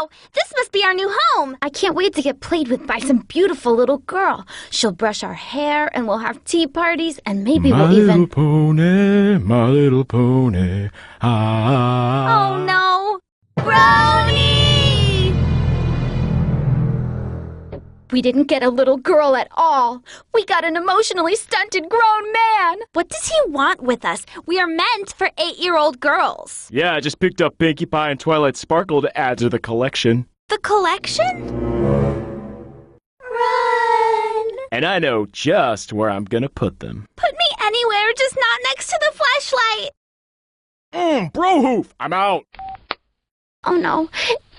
Wow, this must be our new home. I can't wait to get played with by some beautiful little girl. She'll brush our hair and we'll have tea parties and maybe we'll even... My little pony, ah. Oh no! Brownie! We didn't get a little girl at all. We got an emotionally stunted grown man. What does he want with us? We are meant for 8-year-old girls. Yeah, I just picked up Pinkie Pie and Twilight Sparkle to add to the collection. The collection? Run! And I know just where I'm gonna put them. Put me anywhere, just not next to the flashlight. Bro-hoof! I'm out! Oh no.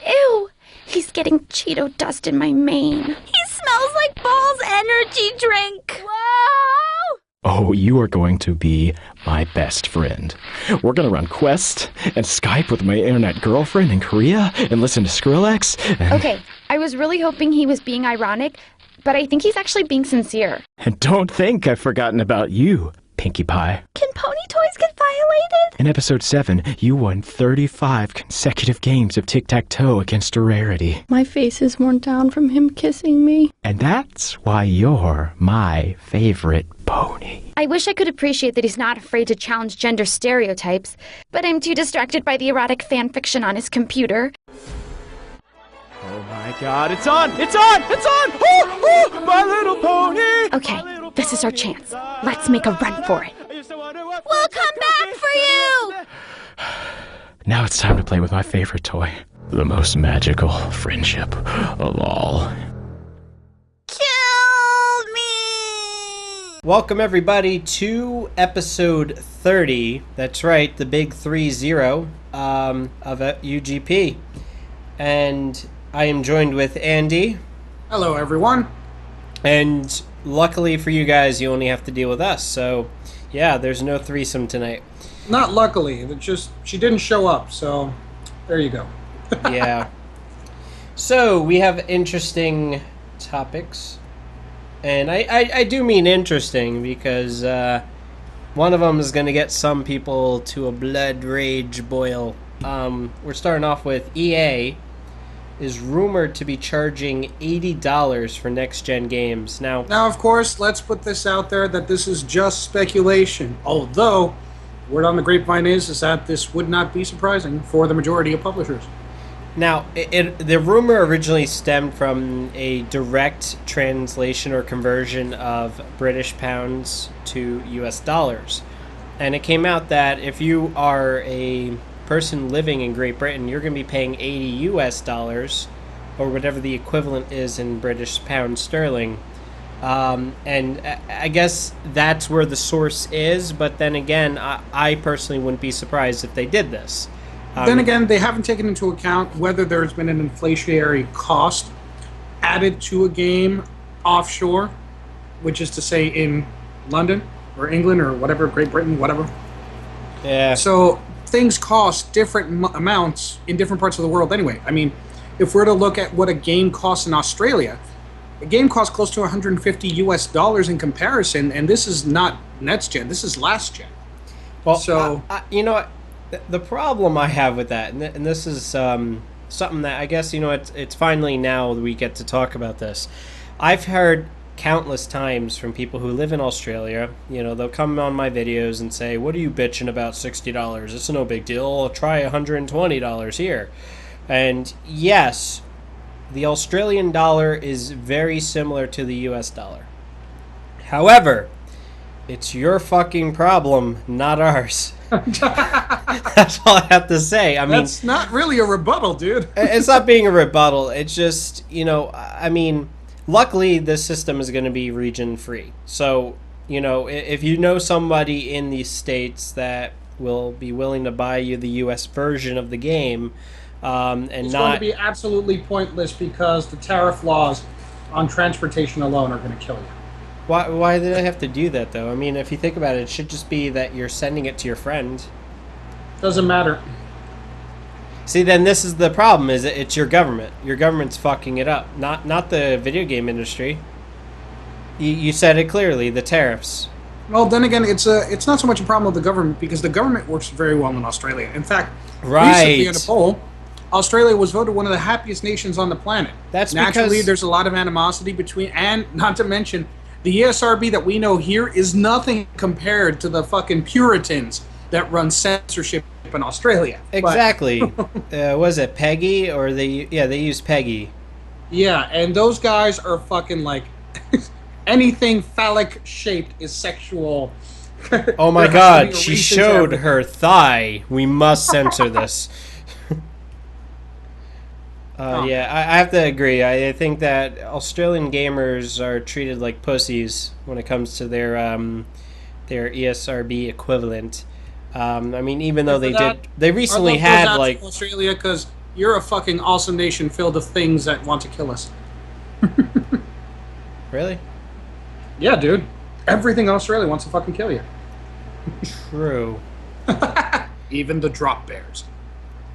Ew! He's getting Cheeto dust in my mane. He smells like Ball's energy drink. Whoa! Oh, you are going to be my best friend. We're gonna run Quest and Skype with my internet girlfriend in Korea and listen to Skrillex and... Okay, I was really hoping he was being ironic, but I think he's actually being sincere. And don't think I've forgotten about you, Pinkie Pie. Can pony toys get violated? In episode 7, you won 35 consecutive games of tic-tac-toe against a rarity. My face is worn down from him kissing me. And that's why you're my favorite pony. I wish I could appreciate that he's not afraid to challenge gender stereotypes, but I'm too distracted by the erotic fan fiction on his computer. Oh my god, it's on! It's on! It's on! Oh, my little pony! Okay, this is our chance. Let's make a run for it. We'll come back for you! Now it's time to play with my favorite toy. The most magical friendship of all. Kill me! Welcome everybody to episode 30. That's right, the big 3-0 of UGP. And I am joined with Andy. Hello, everyone. And luckily for you guys, you only have to deal with us. So, yeah, there's no threesome tonight. Not luckily. It's just she didn't show up, so there you go. Yeah. So, we have interesting topics. And I do mean interesting because one of them is going to get some people to a blood rage boil. We're starting off with EA is rumored to be charging $80 for next-gen games. Now, of course, let's put this out there that this is just speculation. Although, word on the grapevine is that this would not be surprising for the majority of publishers. Now, the rumor originally stemmed from a direct translation or conversion of British pounds to US dollars. And it came out that if you are a person living in Great Britain, you're going to be paying 80 US dollars, or whatever the equivalent is in British pound sterling. And I guess that's where the source is, but then again, I personally wouldn't be surprised if they did this. Then again, they haven't taken into account whether there's been an inflationary cost added to a game offshore, which is to say in London or England or whatever, Great Britain, whatever. Yeah. So things cost different amounts in different parts of the world anyway. I mean, if we're to look at what a game costs in Australia, a game costs close to 150 US dollars in comparison, and this is not next gen, this is last gen. Well, so you know what? The problem I have with that, and this is something that I guess, you know, it's finally now we get to talk about this. I've heard countless times from people who live in Australia, you know, they'll come on my videos and say, what are you bitching about $60? It's no big deal. I'll try $120 here. And yes, the Australian dollar is very similar to the US dollar. However, it's your fucking problem, not ours. That's all I have to say. I mean, that's not really a rebuttal, dude. It's not being a rebuttal. It's just, you know, I mean, luckily this system is going to be region free. So, you know, if you know somebody in the States that will be willing to buy you the US version of the game, and it's not going to be absolutely pointless because the tariff laws on transportation alone are going to kill you. Why did I have to do that, though? I mean, if you think about it, it should just be that you're sending it to your friend. Doesn't matter. See, then this is the problem, is it's your government. Your government's fucking it up, not the video game industry. You said it clearly, the tariffs. Well, then again, it's not so much a problem with the government because the government works very well in Australia. In fact, right. recently in a poll, Australia was voted one of the happiest nations on the planet. That's naturally because there's a lot of animosity between, and not to mention, the ESRB that we know here is nothing compared to the fucking Puritans that run censorship in Australia. exactly. Was it Peggy or they use Peggy. Yeah, and those guys are fucking like anything phallic shaped is sexual. Oh my There has to god, be a she reason showed to everything. her thigh. We must censor this. Yeah, I have to agree. I think that Australian gamers are treated like pussies when it comes to their ESRB equivalent. I mean, even though For that, they our recently love goes had out like, to Australia, because you're a fucking awesome nation filled with things that want to kill us. really? Yeah, dude. Everything in Australia wants to fucking kill you. True. Even the drop bears.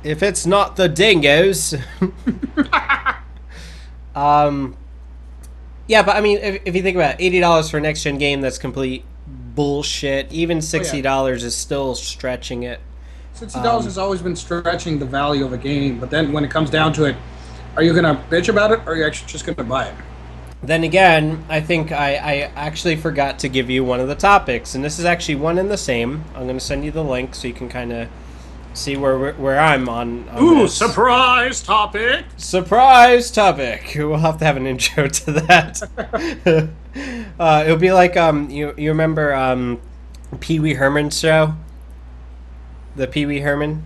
If it's not the dingoes. Yeah, but I mean, if you think about it, $80 for a next gen game, that's complete bullshit. Even $60 is still stretching it. $60 has always been stretching the value of a game, but then when it comes down to it, are you gonna bitch about it, or are you actually just gonna buy it? Then again, I think I actually forgot to give you one of the topics, and this is actually one and the same. I'm going to send you the link so you can kind of see where I'm on this. Surprise topic! Surprise topic. We'll have to have an intro to that. It'll be like you remember Pee Wee Herman's show, the Pee Wee Herman.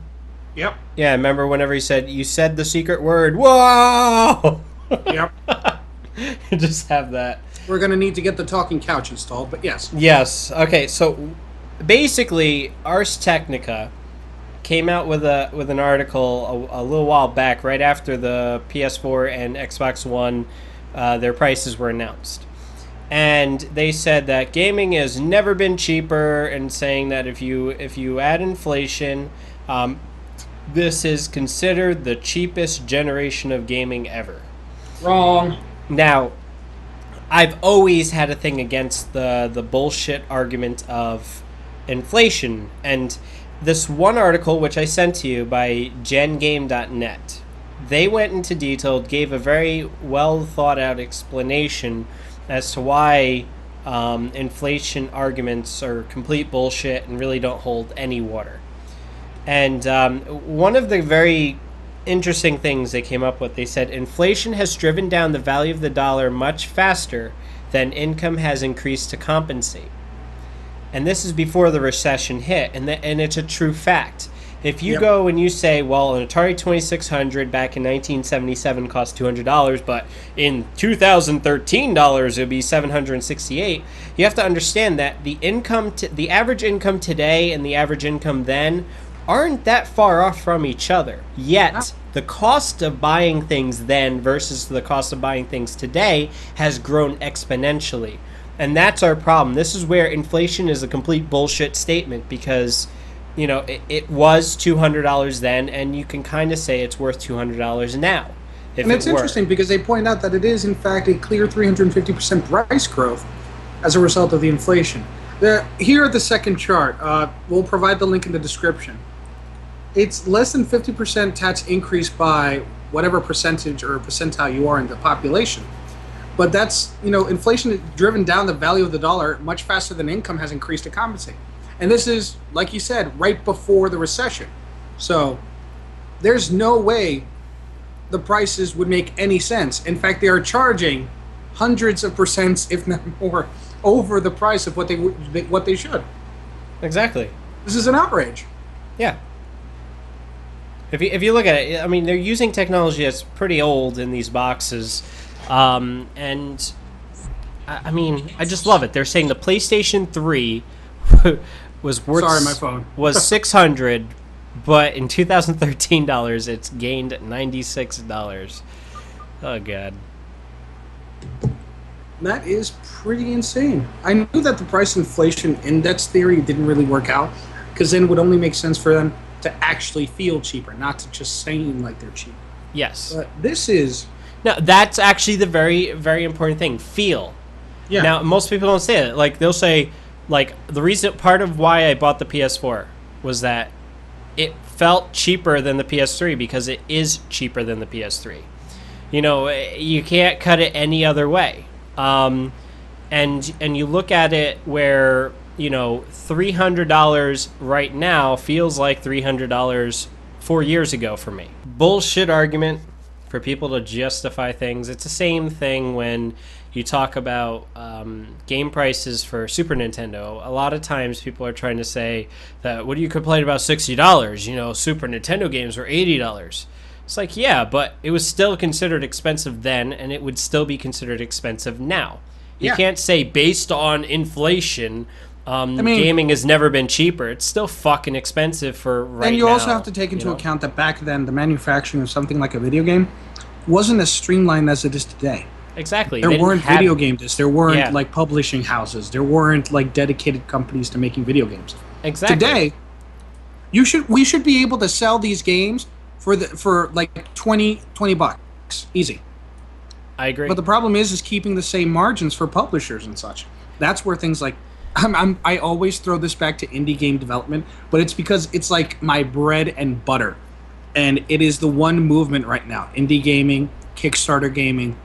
Yep. Yeah, remember whenever he said, "You said the secret word." Whoa. Yep. Just have that. We're gonna need to get the talking couch installed, but yes. Yes. Okay. So basically, Ars Technica came out with an article a little while back, right after the PS4 and Xbox One, their prices were announced, and they said that gaming has never been cheaper, and saying that if you add inflation, this is considered the cheapest generation of gaming ever. Wrong. Now, I've always had a thing against the bullshit argument of inflation, and this one article, which I sent to you by gengame.net, they went into detail, gave a very well thought out explanation as to why inflation arguments are complete bullshit and really don't hold any water. And one of the very interesting things they came up with, they said inflation has driven down the value of the dollar much faster than income has increased to compensate. And this is before the recession hit, and it's a true fact. If you go and you say, well, an Atari 2600 back in 1977 cost $200, but in 2013 dollars it would be $768, you have to understand that the average income today and the average income then aren't that far off from each other. Yet, the cost of buying things then versus the cost of buying things today has grown exponentially. And that's our problem. This is where inflation is a complete bullshit statement, because, you know, it was $200 then, and you can kind of say it's worth $200 now. And it's interesting because they point out that it is, in fact, a clear 350% price growth as a result of the inflation. Here at the second chart, we'll provide the link in the description. It's less than 50% tax increase by whatever percentage or percentile you are in the population. But that's, you know, inflation has driven down the value of the dollar much faster than income has increased to compensate. And this is, like you said, right before the recession. So there's no way the prices would make any sense. In fact, they are charging hundreds of percents, if not more, over the price of what they should. Exactly. This is an outrage. Yeah. If you look at it, I mean, they're using technology that's pretty old in these boxes, and I mean, I just love it. They're saying the PlayStation 3 was worth my phone. was $600, but in 2013 dollars, it's gained $96. Oh god. That is pretty insane. I knew that the price inflation index theory didn't really work out, because then it would only make sense for them to actually feel cheaper, not to just seem like they're cheap. Yes. But this is... No, that's actually the very, very important thing. Feel. Yeah. Now, most people don't say it. Like, they'll say, like, the reason, part of why I bought the PS4 was that it felt cheaper than the PS3 because it is cheaper than the PS3. You know, you can't cut it any other way. And you look at it where, you know, $300 right now feels like $300 4 years ago for me. Bullshit argument for people to justify things. It's the same thing when you talk about game prices for Super Nintendo. A lot of times people are trying to say that, what do you complain about $60? You know, Super Nintendo games were $80. It's like, yeah, but it was still considered expensive then, and it would still be considered expensive now. You can't say based on inflation, gaming has never been cheaper. It's still fucking expensive for right now. And you also have to take into account that back then, the manufacturing of something like a video game wasn't as streamlined as it is today. Exactly. There weren't video game discs. There weren't like publishing houses. There weren't like dedicated companies to making video games. Exactly. Today, we should be able to sell these games for like 20 bucks easy. I agree. But the problem is keeping the same margins for publishers and such. That's where things like I always throw this back to indie game development, but it's because it's like my bread and butter, and it is the one movement right now, indie gaming, Kickstarter gaming,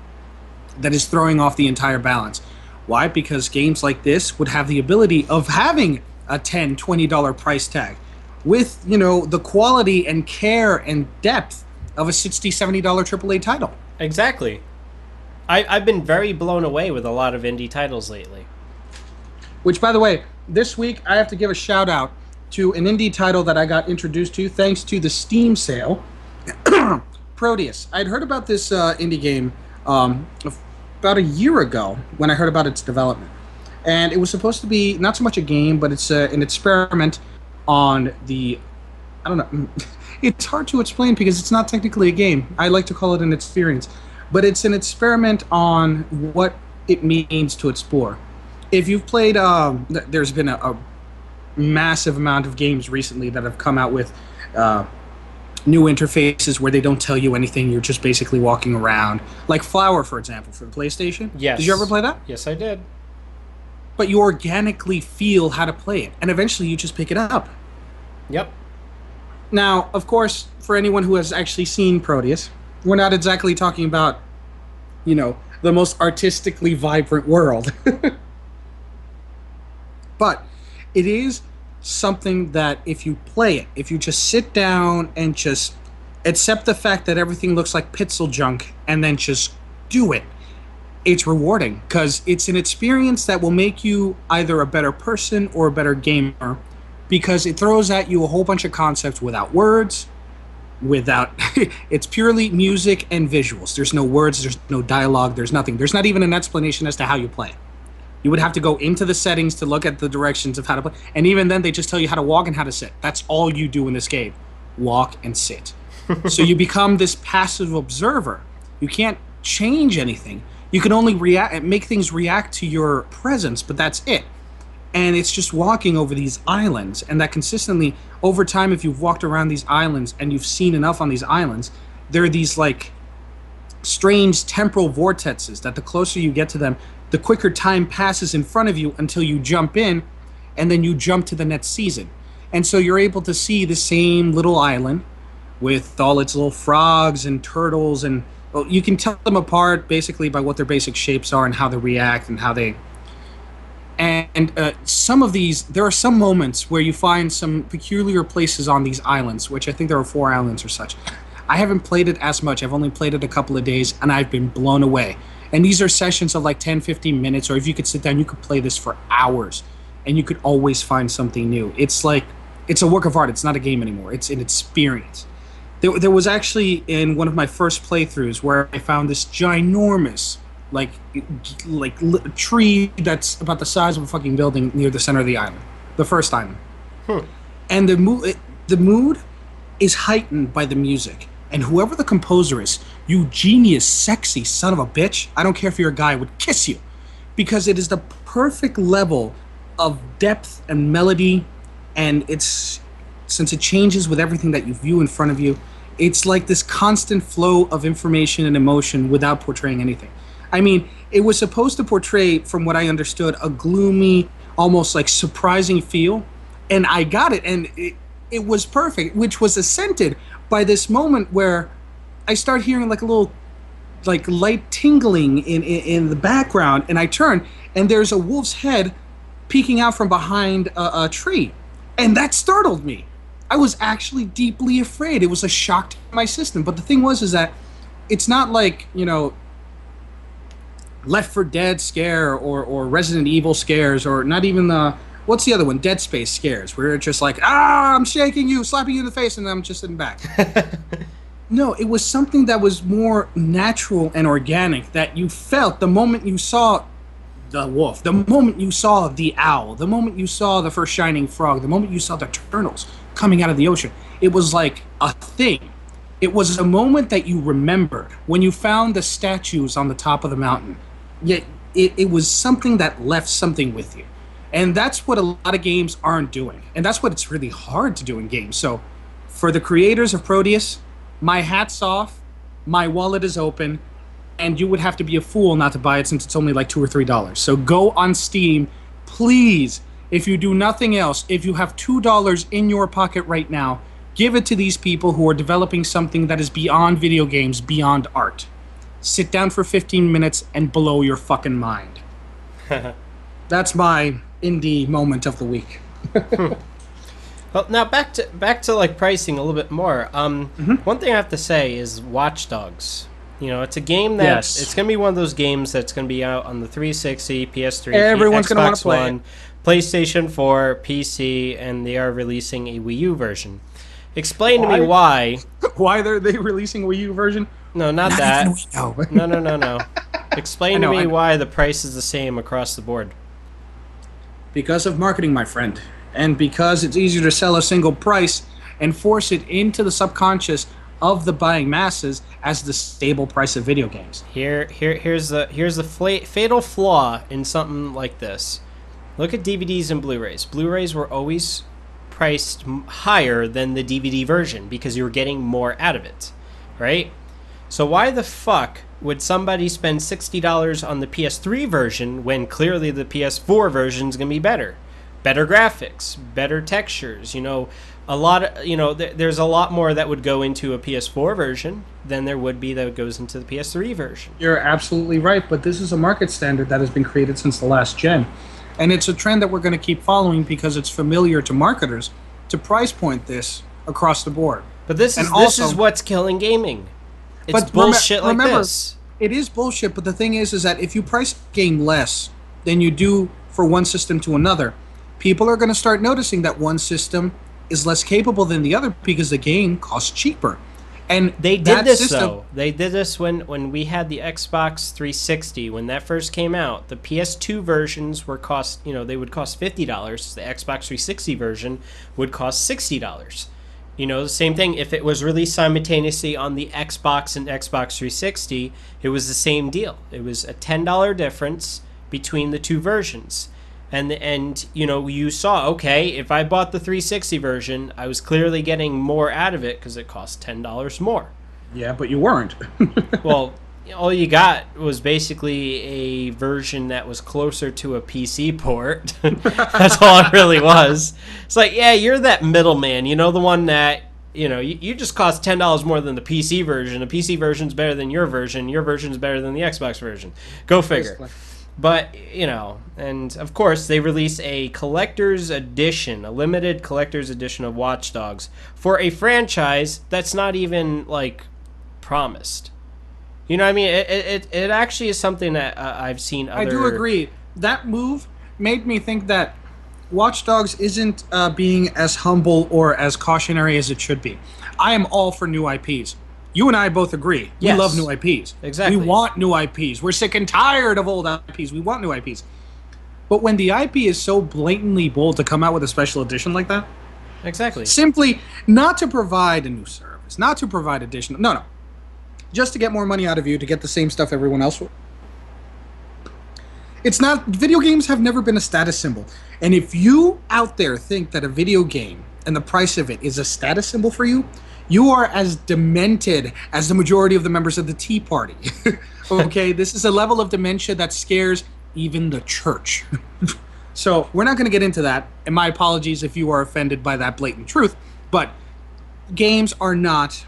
that is throwing off the entire balance. Why? Because games like this would have the ability of having a $10, $20 price tag with, you know, the quality and care and depth of a $60, $70 AAA title. Exactly. I've been very blown away with a lot of indie titles lately. Which, by the way, this week I have to give a shout out to an indie title that I got introduced to thanks to the Steam sale. Proteus. I'd heard about this indie game about a year ago when I heard about its development. And it was supposed to be not so much a game, but it's an experiment on the... I don't know. It's hard to explain because it's not technically a game. I like to call it an experience. But it's an experiment on what it means to explore. If you've played... there's been a massive amount of games recently that have come out with... new interfaces where they don't tell you anything. You're just basically walking around. Like Flower, for example, for the PlayStation. Yes. Did you ever play that? Yes, I did. But you organically feel how to play it, and eventually you just pick it up. Yep. Now, of course, for anyone who has actually seen Proteus, we're not exactly talking about, you know, the most artistically vibrant world. But it is something that if you play it, if you just sit down and just accept the fact that everything looks like pixel junk and then just do it, it's rewarding because it's an experience that will make you either a better person or a better gamer, because it throws at you a whole bunch of concepts without words, without it's purely music and visuals. There's no words, there's no dialogue, there's nothing. There's not even an explanation as to how you play. You would have to go into the settings to look at the directions of how to play. And even then, they just tell you how to walk and how to sit. That's all you do in this game. Walk and sit. So you become this passive observer. You can't change anything. You can only make things react to your presence, but that's it. And it's just walking over these islands. And that consistently, over time, if you've walked around these islands and you've seen enough on these islands, there are these, like, strange temporal vortexes that the closer you get to them, the quicker time passes in front of you until you jump in, and then you jump to the next season. And so you're able to see the same little island with all its little frogs and turtles, and well, you can tell them apart basically by what their basic shapes are and how they react and how they... And some of these, there are some moments where you find some peculiar places on these islands, which I think there are 4 islands or such. I haven't played it as much. I've only played it a couple of days, and I've been blown away. And these are sessions of like 10, 15 minutes, or if you could sit down, you could play this for hours, and you could always find something new. It's like, it's a work of art. It's not a game anymore. It's an experience. There was actually in one of my first playthroughs where I found this ginormous, like tree that's about the size of a fucking building near the center of the island, the first island. And the mood is heightened by the music. And whoever the composer is, you genius, sexy son of a bitch, I don't care if you're a guy, would kiss you. Because it is the perfect level of depth and melody, and it's, since it changes with everything that you view in front of you, it's like this constant flow of information and emotion without portraying anything. I mean, it was supposed to portray, from what I understood, a gloomy, almost like surprising feel, and I got it, and it was perfect, which was accented by this moment where I start hearing like a little like light tingling in the background, and I turn and there's a wolf's head peeking out from behind a tree, and that startled me. I was actually deeply afraid. It was a shock to my system. But the thing was is that it's not like, you know, Left 4 Dead scare or Resident Evil scares, or not even what's the other one? Dead Space scares, where it's just like, I'm shaking you, slapping you in the face, and I'm just sitting back. No, it was something that was more natural and organic, that you felt the moment you saw the wolf, the moment you saw the owl, the moment you saw the first shining frog, the moment you saw the turtles coming out of the ocean. It was like a thing. It was a moment that you remembered when you found the statues on the top of the mountain. Yet it was something that left something with you. And that's what a lot of games aren't doing. And that's what it's really hard to do in games. So for the creators of Proteus, my hat's off, my wallet is open, and you would have to be a fool not to buy it since it's only like $2 or $3. So go on Steam, please. If you do nothing else, if you have $2 in your pocket right now, give it to these people who are developing something that is beyond video games, beyond art. Sit down for 15 minutes and blow your fucking mind. That's my indie moment of the week. Well, now back to like pricing a little bit more. One thing I have to say is Watch Dogs. You know, it's a game that it's going to be one of those games that's going to be out on the 360, PS3, everyone's going to want Xbox to play One, PlayStation 4, PC, and they are releasing a Wii U version. Explain to me why. Why are they releasing a Wii U version? No, not that. No. Explain to me why the price is the same across the board. Because of marketing, my friend. And because it's easier to sell a single price and force it into the subconscious of the buying masses as the stable price of video games. Here's the fatal flaw in something like this. Look at DVDs and Blu-rays. Blu-rays were always priced higher than the DVD version because you were getting more out of it, right? So why the fuck would somebody spend $60 on the PS3 version when clearly the PS4 version is going to be better? Better graphics, better textures, you know, there's a lot more that would go into a PS4 version than there would be that goes into the PS3 version. You're absolutely right, but this is a market standard that has been created since the last gen. And it's a trend that we're going to keep following because it's familiar to marketers to price point this across the board. But this is what's killing gaming. It's bullshit like this. It is bullshit, but the thing is that if you price a game less than you do for one system to another, people are going to start noticing that one system is less capable than the other because the game costs cheaper. And they did this though. They did this when we had the Xbox 360. When that first came out, the PS2 versions would cost $50. The Xbox 360 version would cost $60. You know, the same thing. If it was released simultaneously on the Xbox and Xbox 360, it was the same deal. It was a $10 difference between the two versions. And you know, you saw, okay, if I bought the 360 version, I was clearly getting more out of it because it cost $10 more. Yeah, but you weren't. Well, all you got was basically a version that was closer to a PC port. That's all it really was. It's like, yeah, you're that middleman, you know, the one that, you know, you just cost $10 more than the PC version. The PC version's better than your version's better than the Xbox version. Go figure. Basically. But, you know, and of course they release a collector's edition, a limited collector's edition of Watch Dogs for a franchise that's not even, like, promised. You know what I mean? It actually is something that I've seen other... I do agree. That move made me think that Watch Dogs isn't being as humble or as cautionary as it should be. I am all for new IPs. You and I both agree. Yes. We love new IPs. Exactly. We want new IPs. We're sick and tired of old IPs. We want new IPs. But when the IP is so blatantly bold to come out with a special edition like that... Exactly. Simply not to provide a new service, not to provide additional... No. Just to get more money out of you, to get the same stuff everyone else will. It's not... Video games have never been a status symbol. And if you out there think that a video game and the price of it is a status symbol for you... You are as demented as the majority of the members of the Tea Party. Okay? This is a level of dementia that scares even the church. So we're not going to get into that. And my apologies if you are offended by that blatant truth. But games are not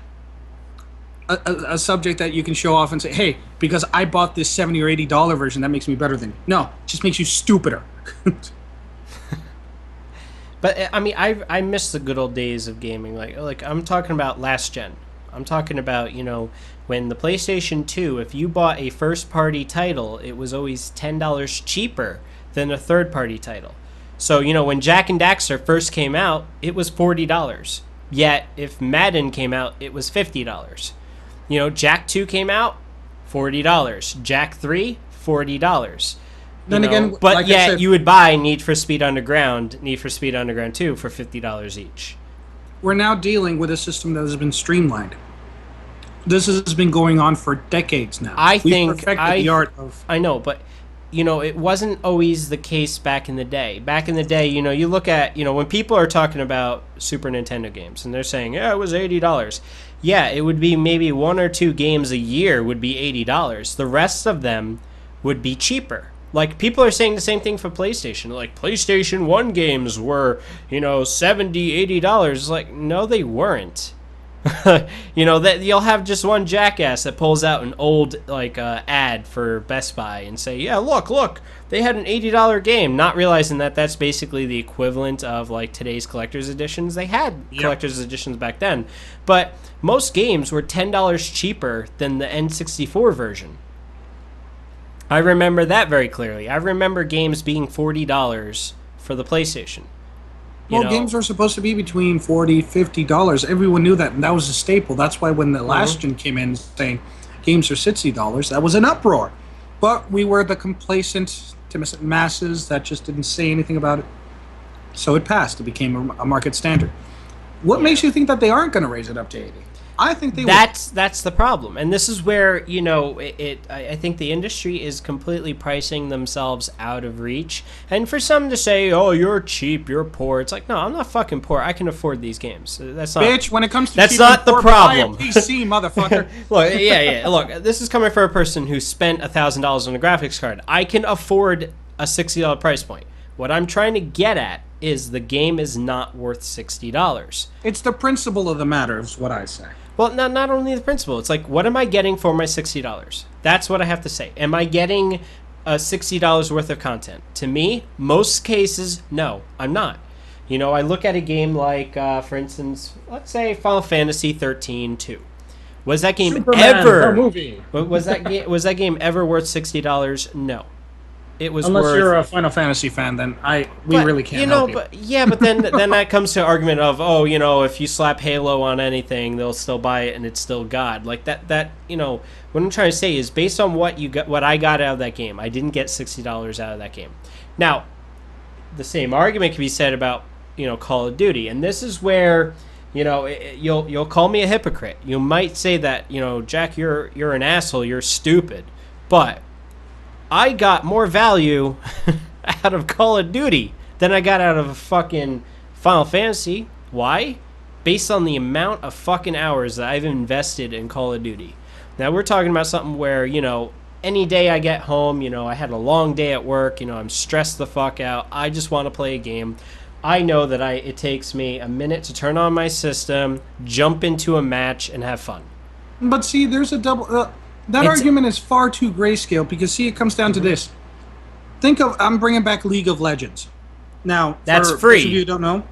a subject that you can show off and say, hey, because I bought this $70 or $80 version, that makes me better than you. No, it just makes you stupider. But I mean, I miss the good old days of gaming. Like I'm talking about last gen. I'm talking about, when the PlayStation 2, if you bought a first party title, it was always $10 cheaper than a third party title. So, when Jak and Daxter first came out, it was $40. Yet if Madden came out, it was $50. Jak 2 came out, $40. Jak 3, $40. Then again, but like I yet said, you would buy Need for Speed Underground 2 for $50 each. we're now dealing with a system that has been streamlined. This has been going on for decades now. We've perfected the art of. I know, but it wasn't always the case back in the day. Back in the day, you look at when people are talking about Super Nintendo games and they're saying, yeah, it was $80. Yeah, it would be maybe 1 or 2 games a year would be $80. The rest of them would be cheaper. Like, people are saying the same thing for PlayStation. Like, PlayStation 1 games were, $70, $80. It's like, no, they weren't. That you'll have just one jackass that pulls out an old, ad for Best Buy and say, yeah, look, they had an $80 game, not realizing that that's basically the equivalent of, today's collector's editions. They had collector's editions back then. But most games were $10 cheaper than the N64 version. I remember that very clearly. I remember games being $40 for the PlayStation. Games were supposed to be between $40, $50. Everyone knew that, and that was a staple. That's why when the last gen came in saying games are $60, that was an uproar. But we were the complacent masses that just didn't say anything about it. So it passed. It became a market standard. What makes you think that they aren't going to raise it up to 80? I think they will. That's the problem, and this is where I think the industry is completely pricing themselves out of reach. And for some to say, "Oh, you're cheap, you're poor," it's like, no, I'm not fucking poor. I can afford these games. That's not. Bitch, when it comes to that's cheap not and the poor, problem. buy a PC, motherfucker. Look, yeah. Look, this is coming from a person who spent $1,000 on a graphics card. I can afford a $60 price point. What I'm trying to get at is the game is not worth $60. It's the principle of the matter, is what I say. Well, not only the principle. It's like, what am I getting for my $60? That's what I have to say. Am I getting $60 worth of content? To me, most cases, no, I'm not. I look at a game like, for instance, let's say Final Fantasy 13-2. Was that game was that game ever worth $60? No. It was Unless worth, you're a Final Fantasy fan, then we really can't help you. But then that comes to argument of, if you slap Halo on anything, they'll still buy it and it's still God. Like that what I'm trying to say is, based on what I got out of that game, I didn't get $60 out of that game. Now, the same argument can be said about, Call of Duty, and this is where you'll call me a hypocrite. You might say that, Jack, you're an asshole, you're stupid, but I got more value out of Call of Duty than I got out of a fucking Final Fantasy. Why? Based on the amount of fucking hours that I've invested in Call of Duty. Now, we're talking about something where, any day I get home, I had a long day at work, I'm stressed the fuck out, I just want to play a game. I know that it takes me a minute to turn on my system, jump into a match, and have fun. But see, there's a double... That argument is far too grayscale, because, see, it comes down to this. I'm bringing back League of Legends. Now, that's for free. Those of you who don't know,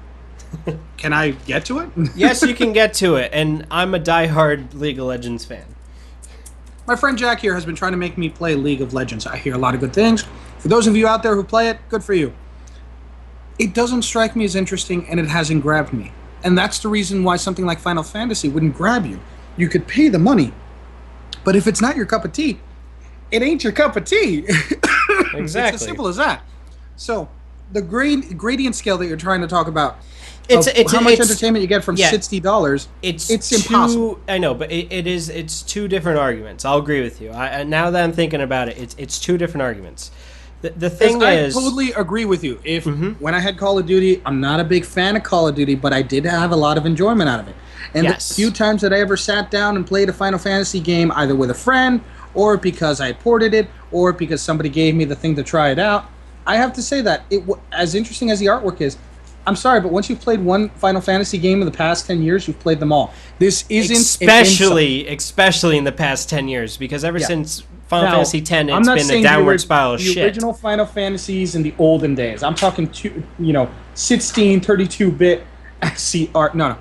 can I get to it? Yes, you can get to it, and I'm a diehard League of Legends fan. My friend Jack here has been trying to make me play League of Legends. I hear a lot of good things. For those of you out there who play it, good for you. It doesn't strike me as interesting, and it hasn't grabbed me. And that's the reason why something like Final Fantasy wouldn't grab you. You could pay the money, but if it's not your cup of tea, it ain't your cup of tea. Exactly. It's as simple as that. So, the gradient scale that you're trying to talk about, how much entertainment you get from $60, it's impossible. I know, but it's two different arguments. I'll agree with you. Now that I'm thinking about it, it's two different arguments. The thing is, I totally agree with you. When I had Call of Duty, I'm not a big fan of Call of Duty, but I did have a lot of enjoyment out of it. And the few times that I ever sat down and played a Final Fantasy game, either with a friend, or because I had ported it, or because somebody gave me the thing to try it out, I have to say that as interesting as the artwork is, I'm sorry, but once you've played one Final Fantasy game in the past 10 years, you've played them all. This isn't especially in the past 10 years, because ever since Final Now, Fantasy X, I'm it's not been a saying downward spiral of the shit. original Final Fantasies in the olden days. I'm talking 16, 32-bit art. No.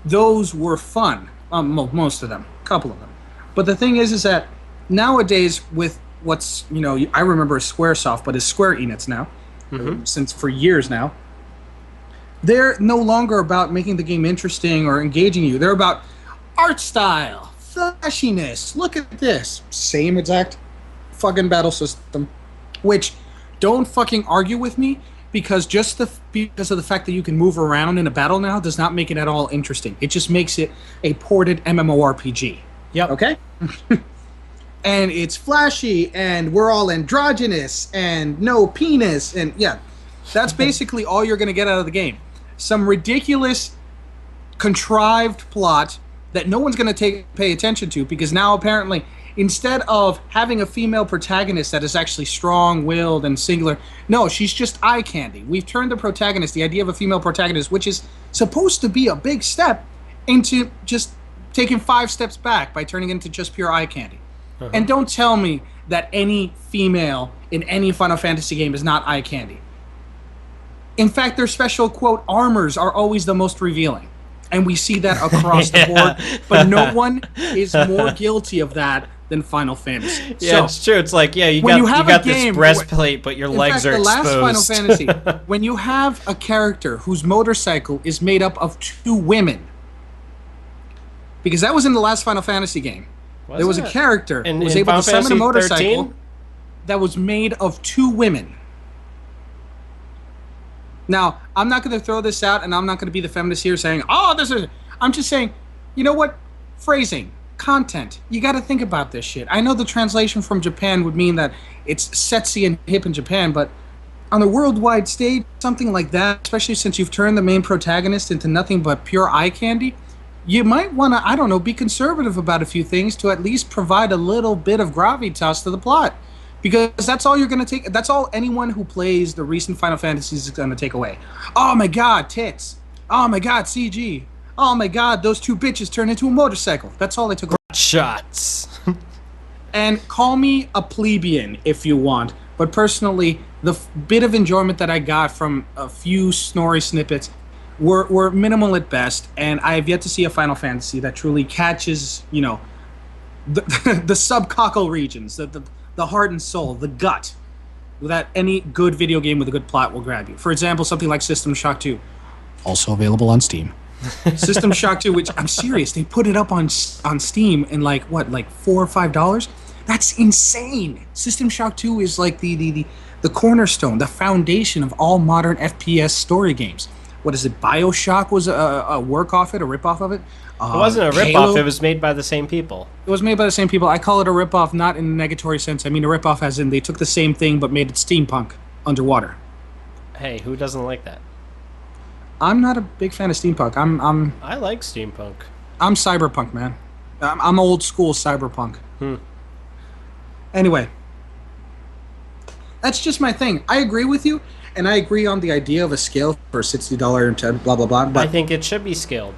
Those were fun. Most of them. A couple of them. But the thing is that nowadays with what's, I remember Squaresoft, but it's Square Enix now, since for years now, they're no longer about making the game interesting or engaging you. They're about art style, flashiness. Look at this. Same exact fucking battle system. Which, don't fucking argue with me, because because of the fact that you can move around in a battle now does not make it at all interesting. It just makes it a ported MMORPG. Yep. Okay? And it's flashy, and we're all androgynous, and no penis, and yeah. That's basically all you're going to get out of the game. Some ridiculous, contrived plot that no one's going to pay attention to, because now apparently, instead of having a female protagonist that is actually strong-willed and singular, no, she's just eye candy. We've turned the protagonist, the idea of a female protagonist, which is supposed to be a big step, into just taking 5 steps back by turning it into just pure eye candy. And don't tell me that any female in any Final Fantasy game is not eye candy. In fact, their special, quote, armors are always the most revealing. And we see that across the board. But no one is more guilty of that than Final Fantasy. Yeah, it's true. It's like, you got this breastplate, but your legs are exposed. The last Final Fantasy, when you have a character whose motorcycle is made up of 2 women, because that was in the last Final Fantasy game. There was a character who was able to summon a motorcycle that was made of 2 women. Now, I'm not going to throw this out, and I'm not going to be the feminist here saying, I'm just saying, you know what? Phrasing, content. You got to think about this shit. I know the translation from Japan would mean that it's sexy and hip in Japan, but on a worldwide stage, something like that, especially since you've turned the main protagonist into nothing but pure eye candy, you might want to, be conservative about a few things to at least provide a little bit of gravitas to the plot. Because that's all you're going to take. That's all anyone who plays the recent Final Fantasies is going to take away. Oh my god, tits. Oh my god, CG. Oh my god, those 2 bitches turned into a motorcycle. That's all they took away. Shots. And call me a plebeian if you want. But personally, the bit of enjoyment that I got from a few Snorri snippets were minimal at best. And I have yet to see a Final Fantasy that truly catches, the subcockle regions, the heart and soul, the gut, that any good video game with a good plot will grab you. For example, something like System Shock 2. Also available on Steam. System Shock 2, which, I'm serious, they put it up on Steam in like $4 or $5? That's insane. System Shock 2 is like the cornerstone, the foundation of all modern FPS story games. What is it, BioShock was a work off it, a rip off of it? It wasn't a rip-off, it was made by the same people. It was made by the same people. I call it a rip-off not in a negatory sense. I mean a rip-off as in they took the same thing but made it steampunk, underwater. Hey, who doesn't like that? I'm not a big fan of steampunk. I like steampunk. I'm cyberpunk, man. I'm old school cyberpunk. Anyway. That's just my thing. I agree with you, and I agree on the idea of a scale for $60 and blah, blah, blah. But I think it should be scaled.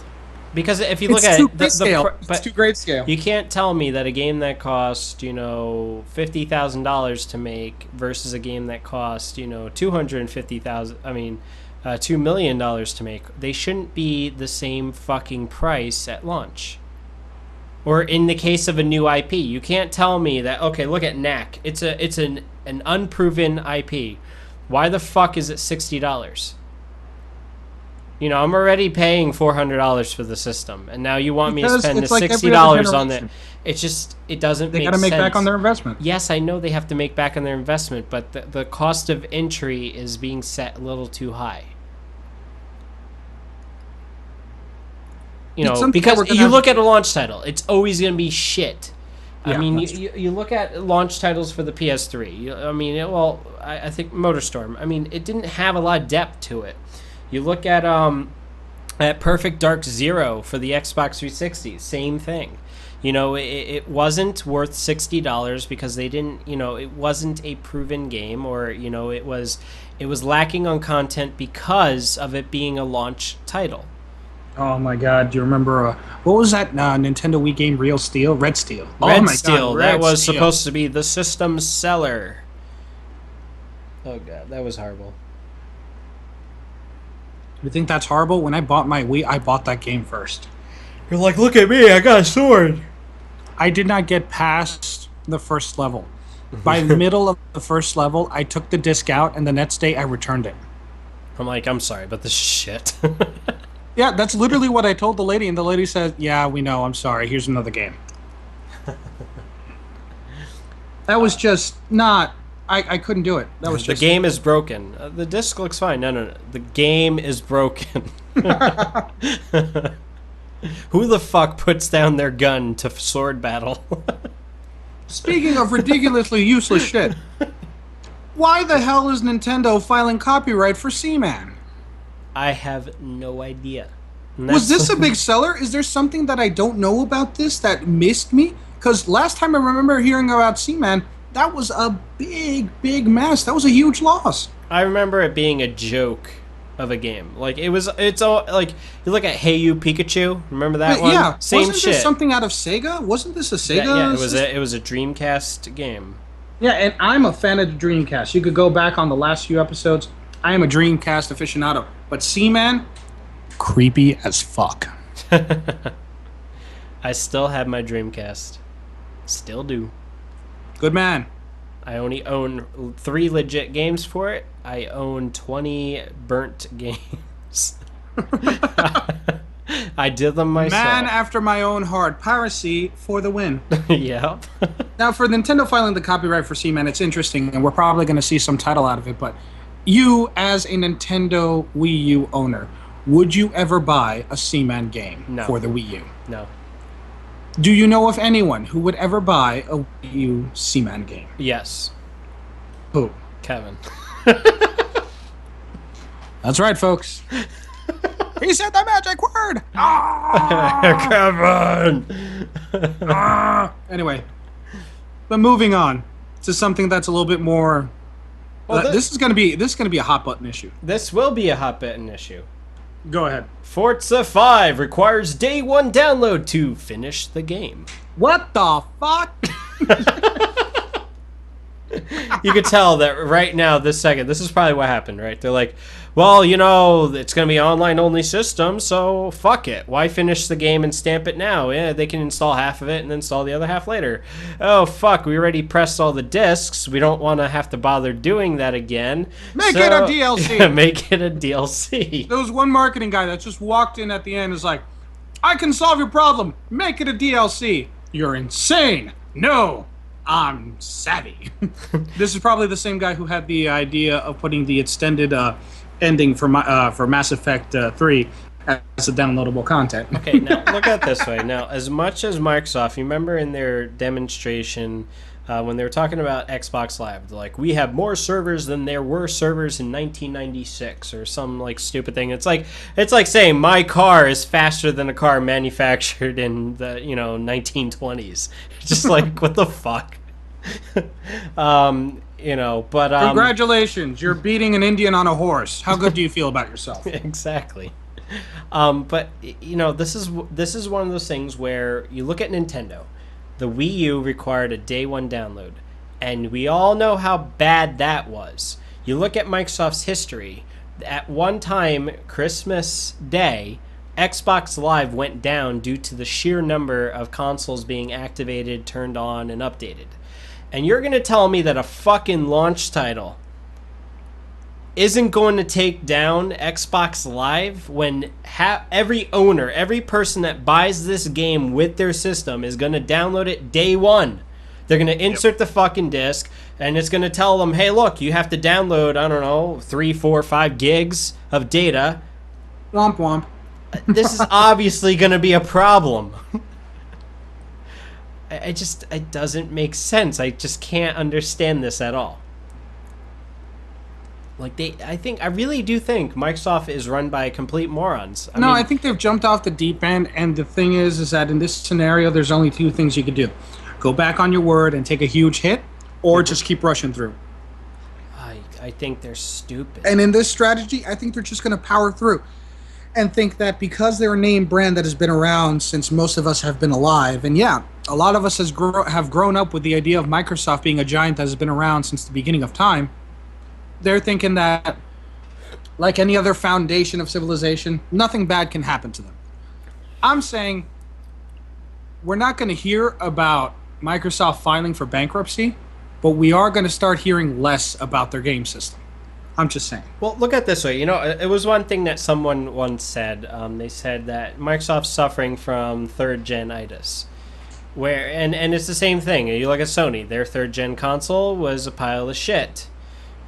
Because if you look it's at too it, it's too great scale. You can't tell me that a game that cost $50,000 to make versus a game that cost $2 million to make, they shouldn't be the same fucking price at launch. Or in the case of a new IP, you can't tell me that, okay, look at Knack. It's an unproven IP. Why the fuck is it $60? I'm already paying $400 for the system, and now you want me to spend the $60 on it. It's just, it doesn't make sense. They got to make back on their investment. Yes, I know they have to make back on their investment, but the cost of entry is being set a little too high. Because you look at a launch title, it's always going to be shit. Yeah, I mean, you look at launch titles for the PS3. I think MotorStorm. It didn't have a lot of depth to it. You look at Perfect Dark Zero for the Xbox 360, same thing. It wasn't worth $60 because they didn't, it wasn't a proven game, or it was lacking on content because of it being a launch title. Oh my God! Do you remember what was that Nintendo Wii game? Red Steel. Red Steel. Red That was Steel. supposed to be the system seller. Oh God, that was horrible. You think that's horrible? When I bought my Wii, I bought that game first. You're like, look at me, I got a sword. I did not get past the first level. By the middle of the first level, I took the disc out, and the next day I returned it. I'm like, I'm sorry, but this is shit. Yeah, that's literally what I told the lady, and the lady said, "Yeah, we know. I'm sorry. Here's another game." That was just not. I couldn't do it. That was The just game is broken. The disc looks fine. No. The game is broken. Who the fuck puts down their gun to sword battle? Speaking of ridiculously useless shit, why the hell is Nintendo filing copyright for Seaman? I have no idea. Was this a big seller? Is there something that I don't know about this that missed me? Because last time I remember hearing about Seaman, that was a big mess. That was a huge loss. I remember it being a joke of a game. Like it's all like, you look at Hey You Pikachu. Remember that one? Yeah, Same wasn't shit. this something out of Sega? Wasn't this a Sega? Yeah, system? it was a Dreamcast game. Yeah, and I'm a fan of the Dreamcast. You could go back on the last few episodes. I am a Dreamcast aficionado. But Seaman, creepy as fuck. I still have my Dreamcast. Still do. Good man. I only own 3 legit games for it. I own 20 burnt games. I did them myself. Man after my own heart. Piracy for the win. Yep. Now, for Nintendo filing the copyright for Seaman, it's interesting, and we're probably going to see some title out of it, but you, as a Nintendo Wii U owner, would you ever buy a Seaman game for the Wii U? No. Do you know of anyone who would ever buy a Wii U Seaman game? Yes. Who? Kevin. That's right, folks. He said the magic word! Kevin! Anyway, but moving on to something that's a little bit more... Well, this is going to be a hot button issue. This will be a hot button issue. Go ahead. Forza 5 requires day 1 download to finish the game. What the fuck? You could tell that right now, this second, this is probably what happened, right? They're like, well, it's going to be an online-only system, so fuck it. Why finish the game and stamp it now? Yeah, they can install half of it and then install the other half later. Oh, fuck, we already pressed all the discs. We don't want to have to bother doing that again. Make it a DLC. Yeah, make it a DLC. There was one marketing guy that just walked in at the end and was like, I can solve your problem. Make it a DLC. You're insane. No. I'm savvy. This is probably the same guy who had the idea of putting the extended ending for Mass Effect 3 as a downloadable content. Okay, now look at it this way. Now, as much as Microsoft, you remember in their demonstration when they were talking about Xbox Live, they're like, we have more servers than there were servers in 1996 or some like stupid thing. It's like saying my car is faster than a car manufactured in the 1920s. It's just like, what the fuck. Congratulations, you're beating an Indian on a horse. How good do you feel about yourself? Exactly. But this is one of those things where you look at Nintendo. The Wii U required a day 1 download, and we all know how bad that was. You look at Microsoft's history. At one time, Christmas Day, Xbox Live went down due to the sheer number of consoles being activated, turned on, and updated. And you're going to tell me that a fucking launch title isn't going to take down Xbox Live when every owner, every person that buys this game with their system is going to download it day 1. They're going to insert the fucking disc, and it's going to tell them, hey, look, you have to download, 3, 4, 5 gigs of data. Womp womp. This is obviously going to be a problem. It doesn't make sense. I just can't understand this at all. Like I really do think Microsoft is run by complete morons. I think they've jumped off the deep end, and the thing is that in this scenario, there's only two things you could do: go back on your word and take a huge hit, or just keep rushing through. I think they're stupid. And in this strategy, I think they're just going to power through, and think that because they're a name brand that has been around since most of us have been alive, and yeah, a lot of us have grown up with the idea of Microsoft being a giant that has been around since the beginning of time. They're thinking that, like any other foundation of civilization, nothing bad can happen to them. I'm saying we're not going to hear about Microsoft filing for bankruptcy, but we are going to start hearing less about their game system. I'm just saying. Well, look at it this way. You know, it was one thing that someone once said. They said that Microsoft's suffering from third-gen-itis. And it's the same thing. You look at Sony. Their third-gen console was a pile of shit.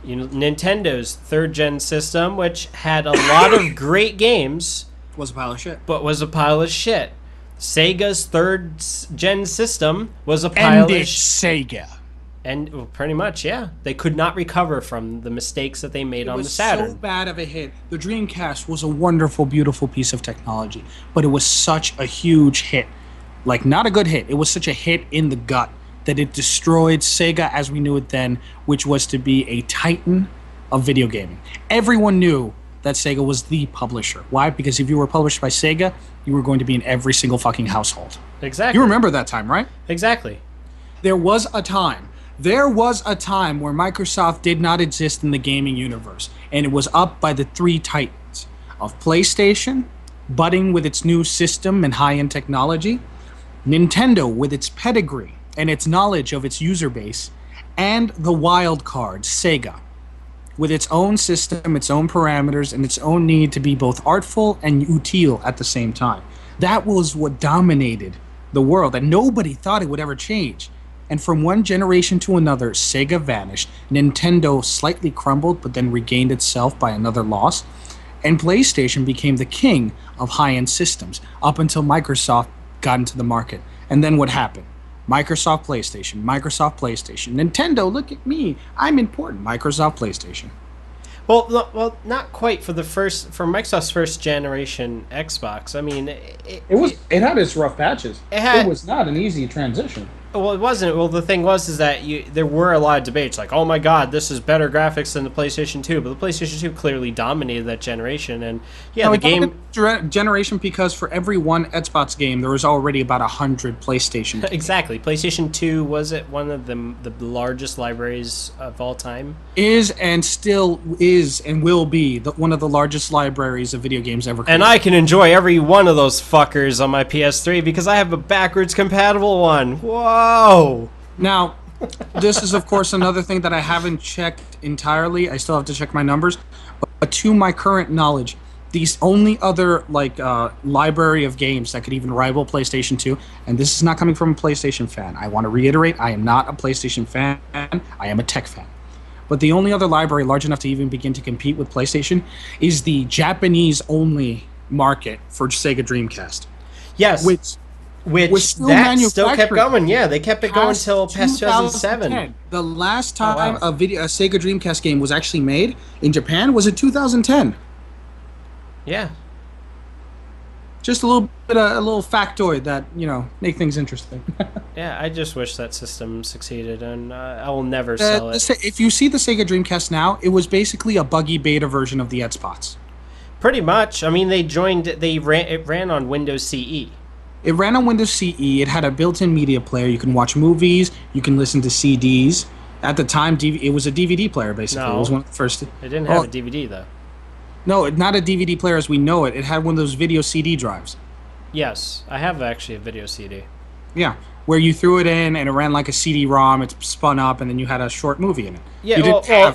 You know, Nintendo's third-gen system, which had a lot of great games, Was a pile of shit. but was a pile of shit. Sega's third-gen system was a pile of shit. Sega. And well, pretty much, yeah. They could not recover from the mistakes that they made on the Saturn. It was so bad of a hit. The Dreamcast was a wonderful, beautiful piece of technology, but it was such a huge hit. Like, not a good hit. It was such a hit in the gut that it destroyed Sega as we knew it then, which was to be a titan of video gaming. Everyone knew that Sega was the publisher. Why? Because if you were published by Sega, you were going to be in every single fucking household. Exactly. You remember that time, right? Exactly. There was a time where Microsoft did not exist in the gaming universe, and it was up by the three titans of PlayStation, budding with its new system and high-end technology, Nintendo with its pedigree and its knowledge of its user base, and the wild card, Sega, with its own system, its own parameters, and its own need to be both artful and utile at the same time. That was what dominated the world, and nobody thought it would ever change. And from one generation to another, Sega vanished. Nintendo slightly crumbled, but then regained itself by another loss. And PlayStation became the king of high-end systems, up until Microsoft got into the market. And then what happened? Microsoft, PlayStation, Microsoft, PlayStation. Nintendo, look at me. I'm important. Microsoft, PlayStation. Well, not quite for Microsoft's first generation Xbox. I mean, It had its rough patches. It was not an easy transition. Well, it wasn't. Well, the thing was that there were a lot of debates, like, oh my God, this is better graphics than the PlayStation 2. But the PlayStation 2 clearly dominated that generation, and yeah, the game generation because for every one Xbox game, there was already about 100 PlayStation. Exactly. PlayStation 2 was it one of the largest libraries of all time? Is and still is and will be one of the largest libraries of video games ever created. And I can enjoy every one of those fuckers on my PS3 because I have a backwards compatible one. Whoa! Now, this is, of course, another thing that I haven't checked entirely. I still have to check my numbers. But to my current knowledge, the only other library of games that could even rival PlayStation 2, and this is not coming from a PlayStation fan. I want to reiterate, I am not a PlayStation fan. I am a tech fan. But the only other library large enough to even begin to compete with PlayStation is the Japanese-only market for Sega Dreamcast. Yes. Which that still kept going. Yeah, they kept it going until past 2007. The last time a Sega Dreamcast game was actually made in Japan was in 2010. Yeah. Just a little factoid that, make things interesting. Yeah, I just wish that system succeeded, and I will never sell it. If you see the Sega Dreamcast now, it was basically a buggy beta version of the Xbox. Pretty much. I mean, it ran on Windows CE. It ran on Windows CE. It had a built-in media player. You can watch movies. You can listen to CDs. At the time, it was a DVD player, basically. No, it was one of the first. It didn't have a DVD, though. No, not a DVD player as we know it. It had one of those video CD drives. Yes, I have actually a video CD. Yeah, where you threw it in and it ran like a CD-ROM. It spun up, and then you had a short movie in it. Yeah,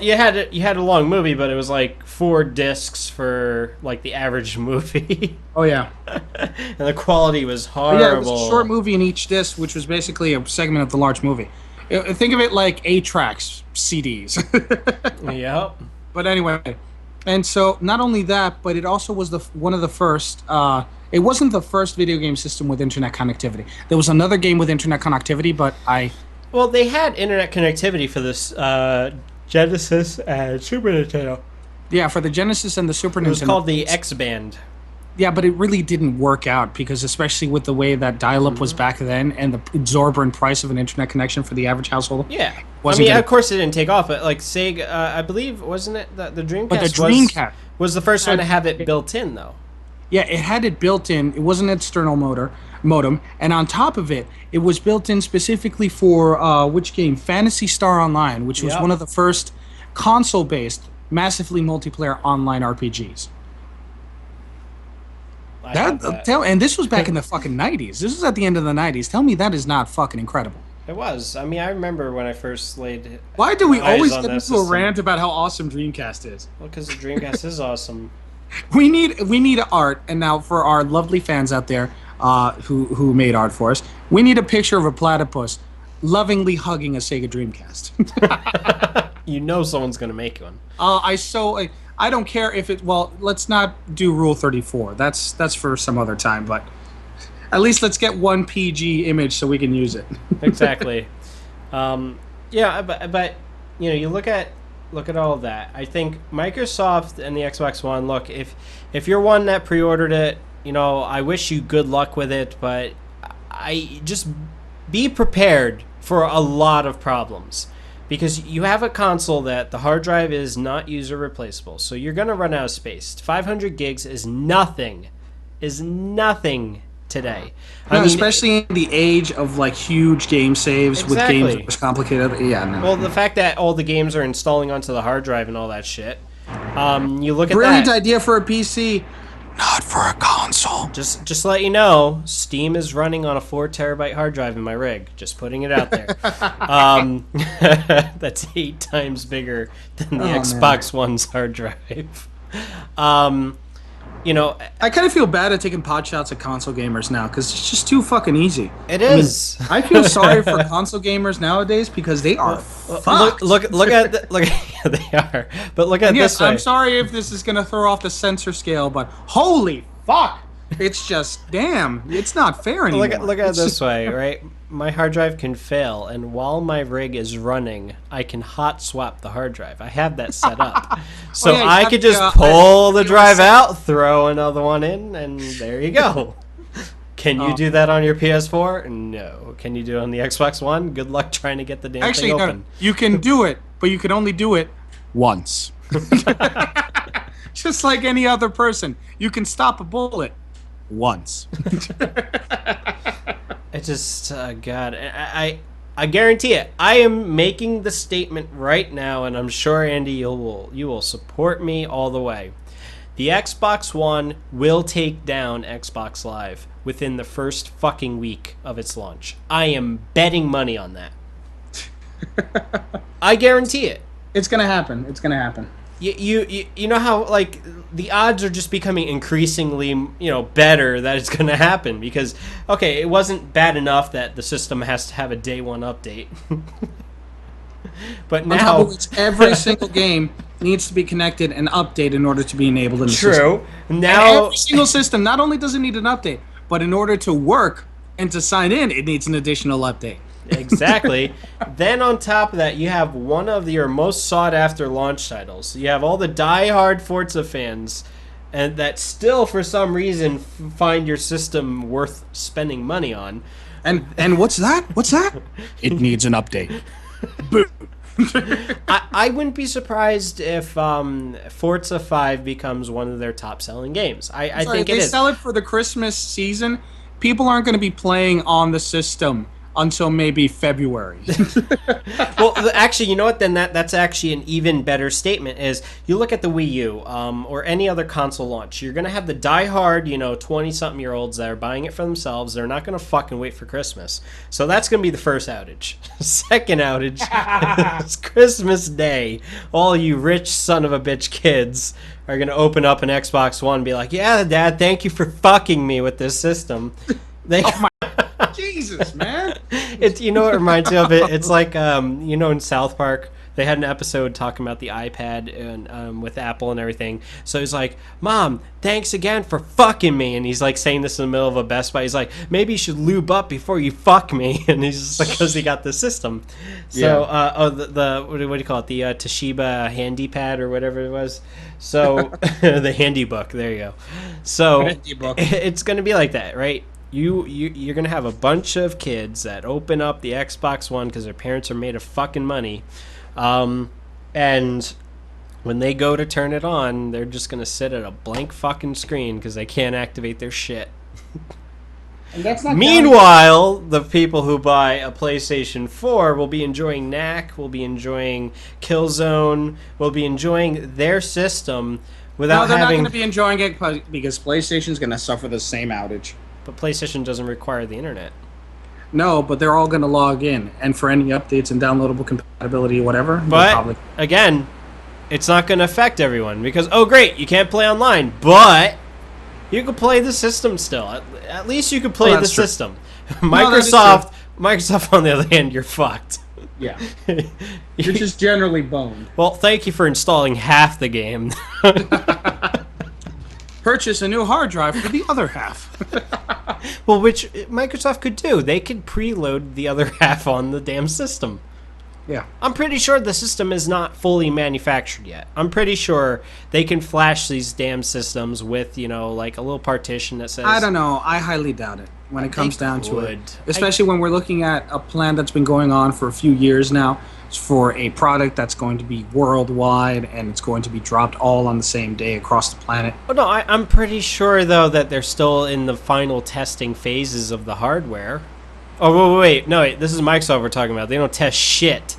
you had a long movie, but it was like 4 discs for like the average movie. Oh yeah, and the quality was horrible. Yeah, it was a short movie in each disc, which was basically a segment of the large movie. Think of it like 8-tracks CDs. Yep. But anyway. And so, not only that, but it also was one of the first. It wasn't the first video game system with internet connectivity. There was another game with internet connectivity, but Well, they had internet connectivity for this Genesis and Super Nintendo. Yeah, for the Genesis and the Super Nintendo. It was called the X-Band. Yeah, but it really didn't work out because especially with the way that dial-up was back then and the exorbitant price of an internet connection for the average household. Yeah. Wasn't I mean, gonna- of course it didn't take off, but like Sega, I believe, wasn't it the Dreamcast? But the Dreamcast was the first one to have it built in, though. Yeah, it had it built in. It was an external modem, and on top of it, it was built in specifically for which game? Phantasy Star Online, which was Yep. one of the first console-based, massively multiplayer online RPGs. And this was back in the fucking 90s. This was at the end of the 90s. Tell me that is not fucking incredible. It was. I mean, I remember when I first laid. Why do we eyes always on get that into a system. rant about how awesome Dreamcast is? Well, because the Dreamcast is awesome. We need art, and now for our lovely fans out there who made art for us, we need a picture of a platypus lovingly hugging a Sega Dreamcast. You know someone's gonna make one. I don't care if it. Well, let's not do Rule 34. That's for some other time. But at least let's get one PG image so we can use it. Exactly. Yeah, but you know, you look at all of that. I think Microsoft and the Xbox One. Look, if you're one that pre-ordered it, you know, I wish you good luck with it. But I just be prepared for a lot of problems. Because you have a console that the hard drive is not user replaceable, so you're going to run out of space. 500 gigs is nothing today. No, especially in the age of like huge game saves with games Exactly. that was complicated. Yeah, no. Well, the fact that all the games are installing onto the hard drive and all that shit. You look at Brilliant that. idea for a PC, not for a console. Just to let you know, Steam is running on a 4 terabyte hard drive in my rig. Just putting it out there. That's 8 times bigger than the Xbox One's hard drive. You know, I kind of feel bad at taking pot shots at console gamers now because it's just too fucking easy. it is. I feel sorry for console gamers nowadays because they are fucked. Look at they are. But look at it Yes, this way. I'm sorry if this is going to throw off the censor scale, but holy fuck. It's just, damn, it's not fair anymore. Look at it this way, right? My hard drive can fail, and while my rig is running, I can hot swap the hard drive. I have that set up. So yeah, you I have could the, just pull the drive out, throw another one in, and there you go. Can you do that on your PS4? No. Can you do it on the Xbox One? Good luck trying to get the damn thing no, open. you can do it, but you can only do it once. Just like any other person. You can stop a bullet once. It just, God, I guarantee it. I am making the statement right now, and I'm sure, Andy, you will support me all the way. The Xbox One will take down Xbox Live within the first fucking week of its launch. I am betting money on that. I guarantee it. It's going to happen. It's going to happen. You know how like the odds are just becoming increasingly better that it's going to happen because okay, it wasn't bad enough that the system has to have a day one update, but On top now of which, every single game needs to be connected and updated in order to be enabled in the system. true And now every single system not only does it need an update, but in order to work and to sign in, it needs an additional update. exactly. Then on top of that, you have one of your most sought after launch titles. You have all the die-hard Forza fans, and that still for some reason find your system worth spending money on. And what's that? What's that? It needs an update. Boom. I wouldn't be surprised if Forza 5 becomes one of their top-selling games. I Sorry, think if it they is. sell it for the Christmas season, people aren't going to be playing on the system until maybe February. Well, actually, you know what? Then that's actually an even better statement. Is you look at the Wii U or any other console launch, you're gonna have the diehard 20-something-year-olds that are buying it for themselves. They're not gonna fucking wait for Christmas. So that's gonna be the first outage. Second outage is Christmas Day. All you rich son of a bitch kids are gonna open up an Xbox One and be like, "Yeah, Dad, thank you for fucking me with this system." Jesus, man. It's what it reminds me of it. It's like in South Park They had an episode talking about the iPad and with Apple and everything. So he's like, "Mom, thanks again for fucking me." And he's like saying this in the middle of a Best Buy. He's like, "Maybe you should lube up before you fuck me." And he's just like, because he got the system. So the what do you call it? The Toshiba Handy Pad or whatever it was. So the Handy Book. There you go. So it's going to be like that, right? You're going to have a bunch of kids that open up the Xbox One because their parents are made of fucking money. And when they go to turn it on, they're just going to sit at a blank fucking screen because they can't activate their shit. And that's not Meanwhile, the people who buy a PlayStation 4 will be enjoying Knack, will be enjoying Killzone, will be enjoying their system without No, they're not having... going to be enjoying it because PlayStation's going to suffer the same outage. But PlayStation doesn't require the internet. No, but they're all going to log in, and for any updates and downloadable compatibility or whatever. But, again, it's not going to affect everyone because, oh, great, you can't play online, but you can play the system still. At least you can play the system. Microsoft, on the other hand, you're fucked. Yeah. You're just generally boned. Well, thank you for installing half the game. Purchase a new hard drive for the other half. Well, which Microsoft could do. They could preload the other half on the damn system. Yeah. I'm pretty sure the system is not fully manufactured yet. I'm pretty sure they can flash these damn systems with, like a little partition that says... I don't know. I highly doubt it when it comes down to it. Especially when we're looking at a plan that's been going on for a few years now for a product that's going to be worldwide and it's going to be dropped all on the same day across the planet. Oh, no, I'm pretty sure, though, that they're still in the final testing phases of the hardware. Oh, wait. No, wait. This is Microsoft we're talking about. They don't test shit.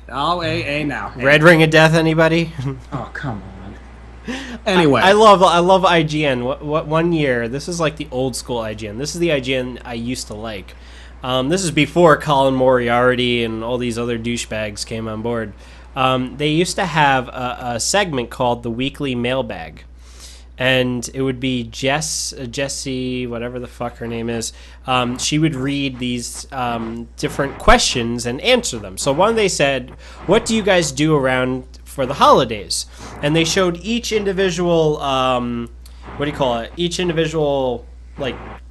Oh, now. Red Ring of Death, anybody? Oh, come on. Anyway. I love IGN. What 1 year, this is like the old school IGN. This is the IGN I used to like. This is before Colin Moriarty and all these other douchebags came on board. They used to have a segment called the Weekly Mailbag. And it would be Jessie, whatever the fuck her name is. She would read these different questions and answer them. So one, they said, "What do you guys do around for the holidays?" And they showed each individual, each individual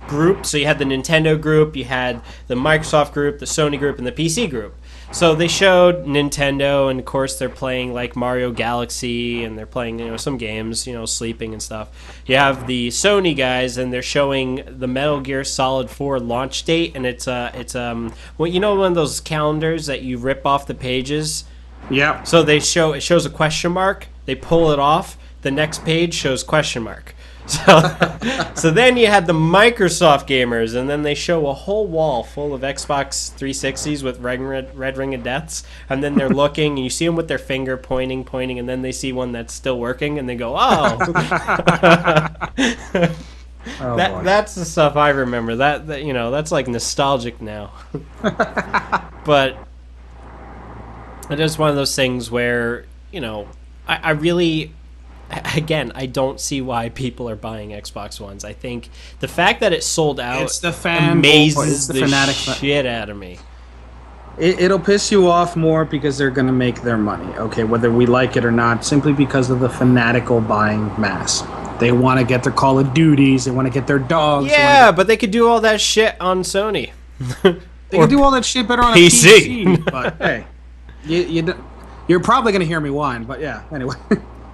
group. So you had the Nintendo group, you had the Microsoft group, the Sony group, and the PC group. So they showed Nintendo, and of course they're playing like Mario Galaxy, and they're playing some games, sleeping and stuff. You have the Sony guys, and they're showing the Metal Gear Solid 4 launch date, and it's one of those calendars that you rip off the pages. Yeah. So it shows a question mark. They pull it off. The next page shows question mark. So then you had the Microsoft gamers, and then they show a whole wall full of Xbox 360s with red ring of deaths, and then they're looking, and you see them with their finger pointing, and then they see one that's still working, and they go, "Oh." That's the stuff I remember. That that's like nostalgic now. But it is one of those things where I really. Again, I don't see why people are buying Xbox Ones. I think the fact that it sold out amazes the shit out of me. It'll piss you off more because they're going to make their money, okay, whether we like it or not, simply because of the fanatical buying mass. They want to get their Call of Duties, they want to get their dogs. Yeah, but they could do all that shit on Sony. They could do all that shit better on a PC. But hey, you're probably going to hear me whine, but yeah, anyway.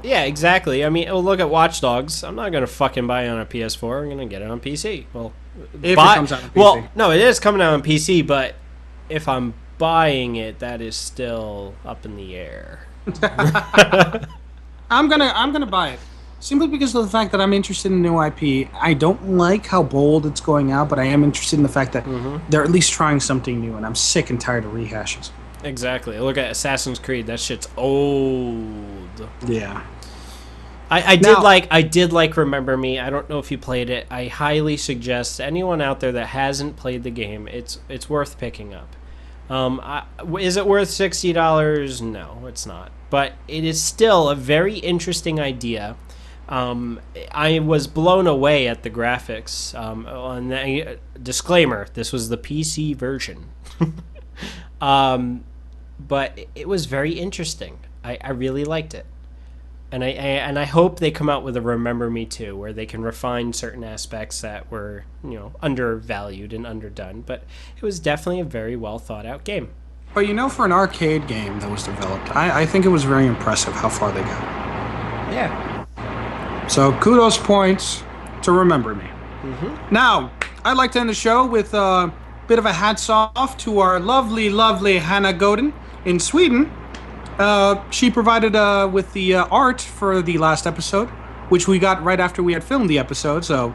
Yeah, exactly. I mean, look at Watch Dogs. I'm not going to fucking buy it on a PS4. I'm going to get it on PC. Well, if it comes out on PC. Well, no, it is coming out on PC, but if I'm buying it, that is still up in the air. I'm gonna buy it simply because of the fact that I'm interested in new IP. I don't like how bold it's going out, but I am interested in the fact that they're at least trying something new, and I'm sick and tired of rehashes. Exactly. Look at Assassin's Creed. That shit's old. Yeah. I did like Remember Me. I don't know if you played it. I highly suggest anyone out there that hasn't played the game, it's worth picking up. Is it worth $60? No, it's not. But it is still a very interesting idea. I was blown away at the graphics. On the, disclaimer: this was the PC version. but it was very interesting. I really liked it. And I hope they come out with a Remember Me Too, where they can refine certain aspects that were, undervalued and underdone. But it was definitely a very well thought out game. But for an arcade game that was developed, I think it was very impressive how far they got. Yeah. So kudos points to Remember Me. Now, I'd like to end the show with a bit of a hats off to our lovely, lovely Hannah Godin in Sweden. She provided with the art for the last episode, which we got right after we had filmed the episode, so...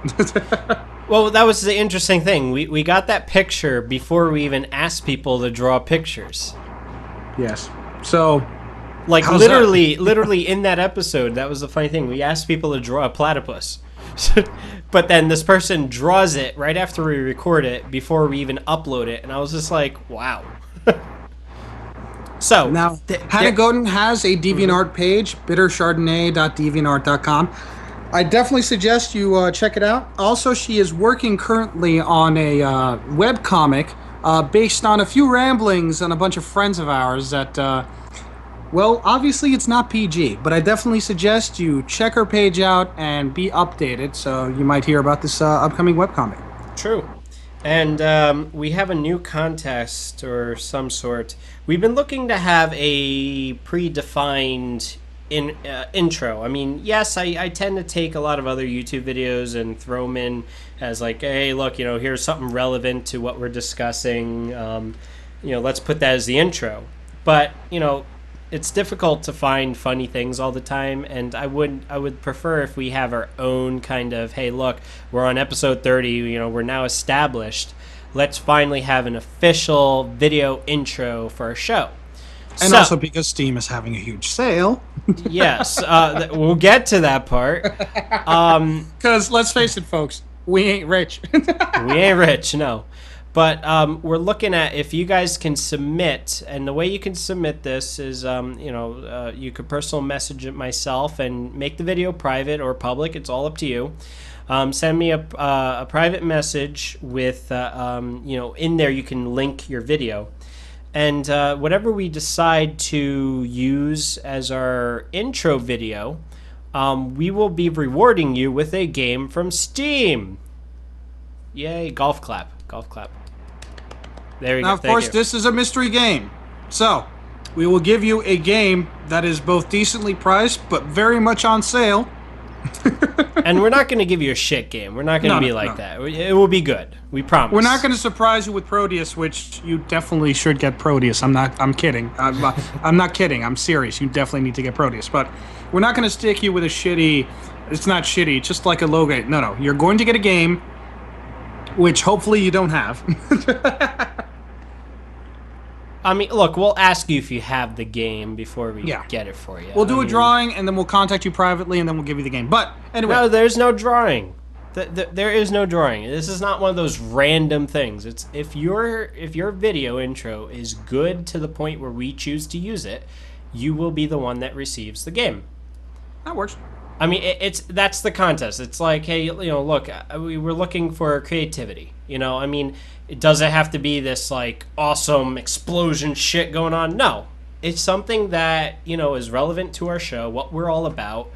Well, that was the interesting thing. We got that picture before we even asked people to draw pictures. Yes. So... Like, literally in that episode, that was the funny thing. We asked people to draw a platypus. But then this person draws it right after we record it, before we even upload it, and I was just like, wow. So now, Hannah Godin has a DeviantArt page, bitterchardonnay.deviantart.com. I definitely suggest you check it out. Also, she is working currently on a webcomic based on a few ramblings on a bunch of friends of ours that, well, obviously it's not PG, but I definitely suggest you check her page out and be updated, so you might hear about this upcoming webcomic. True. And we have a new contest or some sort. We've been looking to have a predefined intro. I mean, yes, I tend to take a lot of other YouTube videos and throw them in as like, hey, look, here's something relevant to what we're discussing. Let's put that as the intro. But, it's difficult to find funny things all the time, and I would prefer if we have our own kind of, hey, look, we're on episode 30, we're now established. Let's finally have an official video intro for our show. And also because Steam is having a huge sale. Yes, we'll get to that part. Because let's face it, folks, we ain't rich. We ain't rich, no. But we're looking at if you guys can submit, and the way you can submit this is, you could personal message it myself and make the video private or public. It's all up to you. Send me a private message with, in there you can link your video. And whatever we decide to use as our intro video, we will be rewarding you with a game from Steam. Yay, golf clap. Golf clap. There we go. Now, of course, this is a mystery game. So, we will give you a game that is both decently priced, but very much on sale. And we're not going to give you a shit game. We're not going to be like that. It will be good. We promise. We're not going to surprise you with Proteus, which you definitely should get Proteus. I'm kidding. I'm not kidding. I'm serious. You definitely need to get Proteus. But we're not going to stick you with a shitty... It's not shitty. Just like a low game. No. You're going to get a game, which hopefully you don't have. I mean, look, we'll ask you if you have the game before we get it for you. We'll do a drawing, and then we'll contact you privately, and then we'll give you the game. But anyway, no, there's no drawing. There is no drawing. This is not one of those random things. It's if your video intro is good to the point where we choose to use it, you will be the one that receives the game. That works. I mean, that's the contest. It's like, hey, look, we were looking for creativity. I mean, it doesn't have to be this like awesome explosion shit going on. No, it's something that is relevant to our show, what we're all about,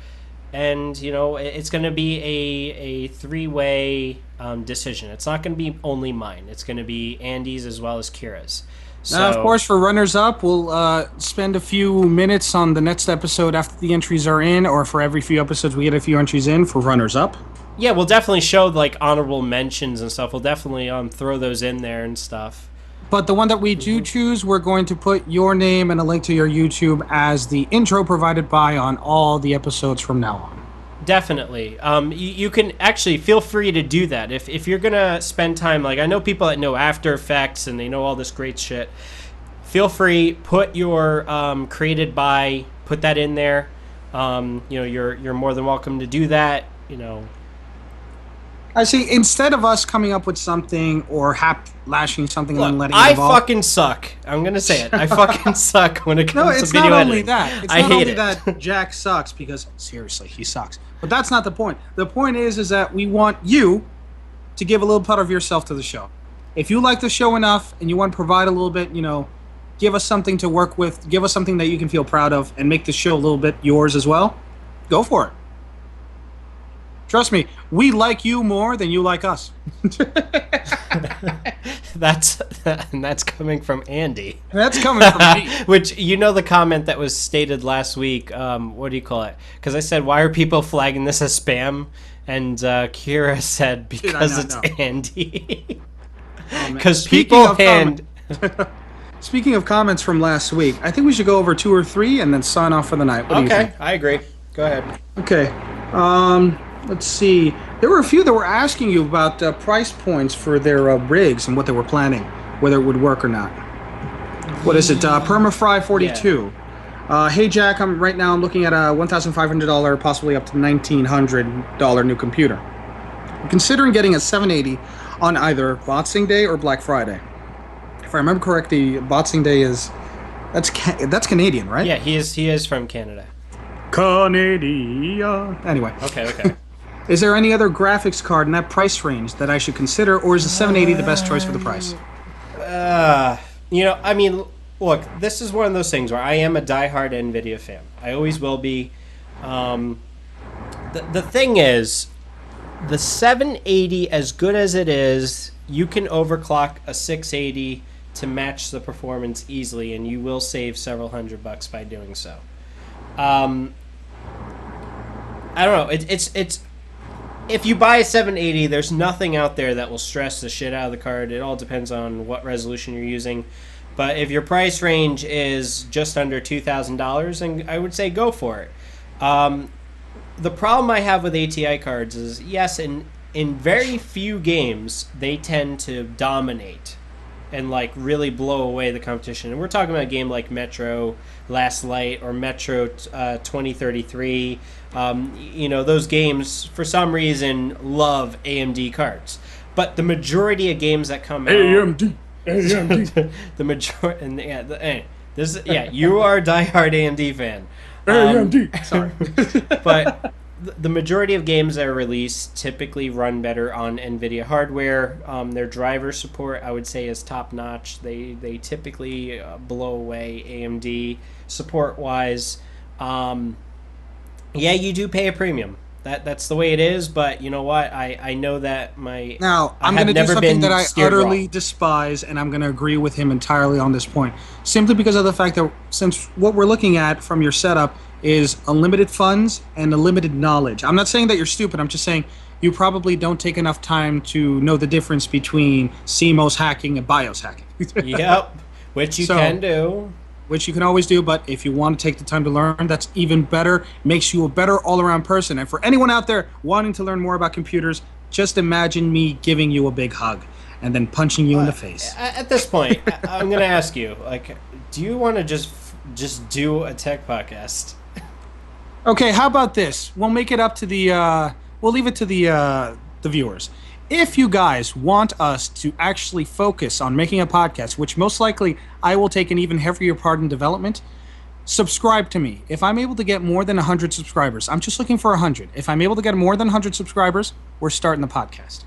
and it's going to be a three-way decision. It's not going to be only mine. It's going to be Andy's as well as Kira's. So, now, of course, for runners-up, we'll spend a few minutes on the next episode after the entries are in, or for every few episodes we get a few entries in for runners-up. Yeah, we'll definitely show like honorable mentions and stuff. We'll definitely throw those in there and stuff. But the one that we do choose, we're going to put your name and a link to your YouTube as the intro provided by on all the episodes from now on. Definitely. You can actually feel free to do that. If you're going to spend time, like I know people that know After Effects and they know all this great shit, feel free, put your created by, put that in there. You're more than welcome to do that, I see. Instead of us coming up with something or lashing something and then letting it I evolve. fucking suck. I'm gonna say it. I fucking suck when it comes to it's video not editing. only that. It's I not hate only it. that Jack sucks because seriously, he sucks. But that's not the point. The point is that we want you to give a little part of yourself to the show. If you like the show enough and you want to provide a little bit, give us something to work with, give us something that you can feel proud of, and make the show a little bit yours as well, go for it. Trust me, we like you more than you like us. That's coming from Andy. That's coming from me. Which, the comment that was stated last week, what do you call it? Because I said, why are people flagging this as spam? And Kira said, because it's Andy. Because people hand... Speaking of comments from last week, I think we should go over 2 or 3 and then sign off for the night. What do you think? I agree. Go ahead. Okay. Let's see. There were a few that were asking you about price points for their rigs and what they were planning, whether it would work or not. What is it? Permafry 42. Yeah. Hey Jack, I'm looking at a $1,500, possibly up to $1,900 new computer. I'm considering getting a 780 on either Boxing Day or Black Friday. If I remember correctly, Boxing Day that's Canadian, right? Yeah, he is from Canada. Canada. Anyway. Okay. Is there any other graphics card in that price range that I should consider, or is the 780 the best choice for the price? Look, this is one of those things where I am a diehard NVIDIA fan. I always will be. The thing is, the 780, as good as it is, you can overclock a 680 to match the performance easily, and you will save several $100 by doing so. I don't know. It's if you buy a 780, there's nothing out there that will stress the shit out of the card. It all depends on what resolution you're using. But if your price range is just under $2,000, then I would say go for it. The problem I have with ATI cards is, yes, in very few games, they tend to dominate and really blow away the competition. And we're talking about a game like Metro Last Light or Metro 2033. Those games, for some reason, love AMD cards. But the majority of games that come out... AMD! The majority... you are a diehard AMD fan. AMD! Sorry. But the majority of games that are released typically run better on NVIDIA hardware. Their driver support, I would say, is top-notch. They typically blow away AMD support-wise. You do pay a premium. That's the way it is, but you know what? I know that I'm going to do something that I utterly despise, and I'm going to agree with him entirely on this point. Simply because of the fact that since what we're looking at from your setup is unlimited funds and unlimited knowledge. I'm not saying that you're stupid. I'm just saying you probably don't take enough time to know the difference between CMOS hacking and BIOS hacking. Yep, which you can do. Which you can always do, but if you want to take the time to learn, that's even better. Makes you a better all-around person. And for anyone out there wanting to learn more about computers, just imagine me giving you a big hug and then punching you in the face. At this point, I'm going to ask you, do you want to just do a tech podcast? Okay, how about this? We'll make it up to we'll leave it to the viewers. If you guys want us to actually focus on making a podcast, which most likely I will take an even heavier part in development, subscribe to me. If I'm able to get more than 100 subscribers, I'm just looking for 100. If I'm able to get more than 100 subscribers, we're starting the podcast.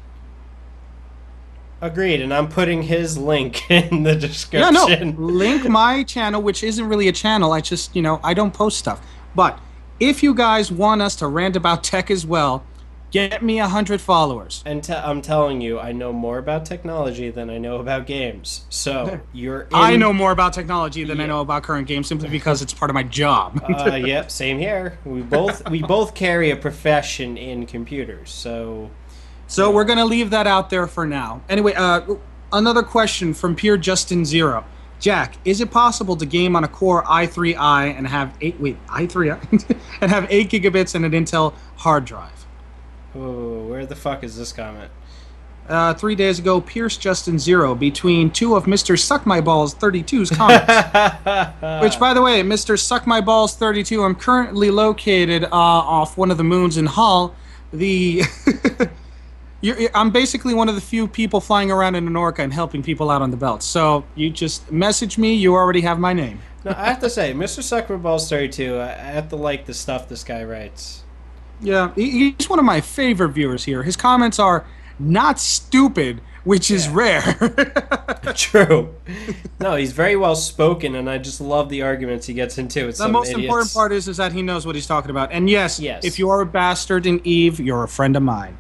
Agreed, and I'm putting his link in the description. Yeah, no, link my channel, which isn't really a channel. I just, I don't post stuff. But if you guys want us to rant about tech as well, get me 100 followers. And I'm telling you, I know more about technology than I know about games. So I know more about technology than I know about current games simply because it's part of my job. Yep, same here. We both carry a profession in computers. So we're gonna leave that out there for now. Anyway, another question from Pure Justin Zero. Jack, is it possible to game on a Core i3i and have 8 and have 8 gigabits and an Intel hard drive? Oh, where the fuck is this comment? 3 days ago, Pierce Justin Zero between two of Mr. Suck My Balls 32's comments. Which, by the way, Mr. Suck My Balls 32, I'm currently located off one of the moons in Hull. I'm basically one of the few people flying around in an Orca and helping people out on the belt. So you just message me. You already have my name. No, I have to say, Mr. Suck My Balls 32, I have to like the stuff this guy writes. Yeah, he's one of my favorite viewers here. His comments are not stupid, which is rare. True. No, he's very well spoken, and I just love the arguments he gets into. It's The some most idiots. important part is that he knows what he's talking about. And yes, Yes. if you're a bastard in Eve, you're a friend of mine.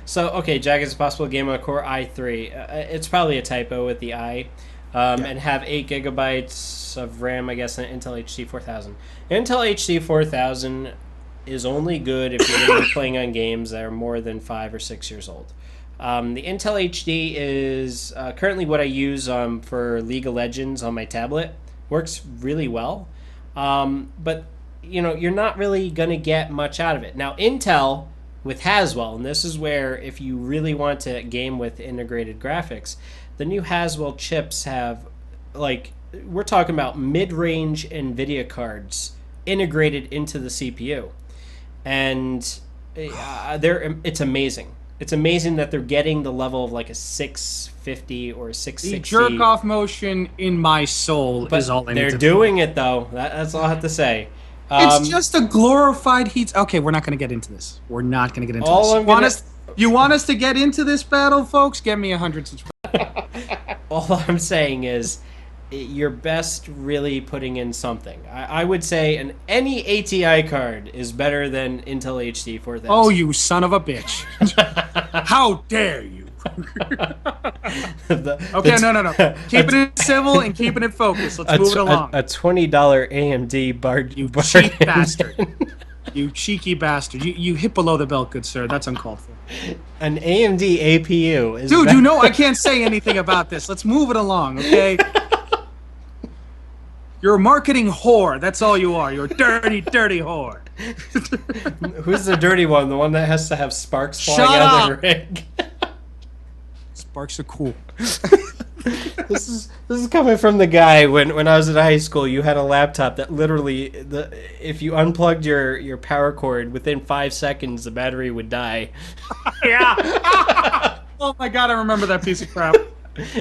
So, okay, Jack, is it possible to game on a Core i3? It's probably a typo with the I. And have 8 gigabytes of RAM, I guess, and Intel HD 4000. Intel HD 4000 is only good if you're going to be playing on games that are more than 5 or 6 years old. The Intel HD is currently what I use for League of Legends on my tablet. Works really well. But, you're not really going to get much out of it. Now, Intel with Haswell, and this is where if you really want to game with integrated graphics, the new Haswell chips have, we're talking about mid-range NVIDIA cards integrated into the CPU. And it's amazing. It's amazing that they're getting the level of like a 650 or a 660. The jerk-off motion in my soul is all I need They're to doing it, though. That's all I have to say. It's just a glorified heat. Okay, we're not going to get into this. We're not going to get into this. You want us to get into this battle, folks? Get me 100 subscribers. All I'm saying is you're best really putting in something. I would say any ATI card is better than Intel HD 4000. Oh, you son of a bitch. How dare you? Okay, no. Keeping it civil and keeping it focused. Let's move it along. A $20 AMD bar. You cheap bastard. You cheeky bastard. You hit below the belt, good sir. That's uncalled for. An AMD APU is Dude, you know I can't say anything about this. Let's move it along, okay? You're a marketing whore. That's all you are. You're a dirty, dirty whore. Who's the dirty one? The one that has to have sparks flying Shut out of up! the rig? Sparks are cool. This is coming from the guy when I was in high school. You had a laptop that literally if you unplugged your power cord within 5 seconds, the battery would die. Yeah. Oh my god, I remember that piece of crap.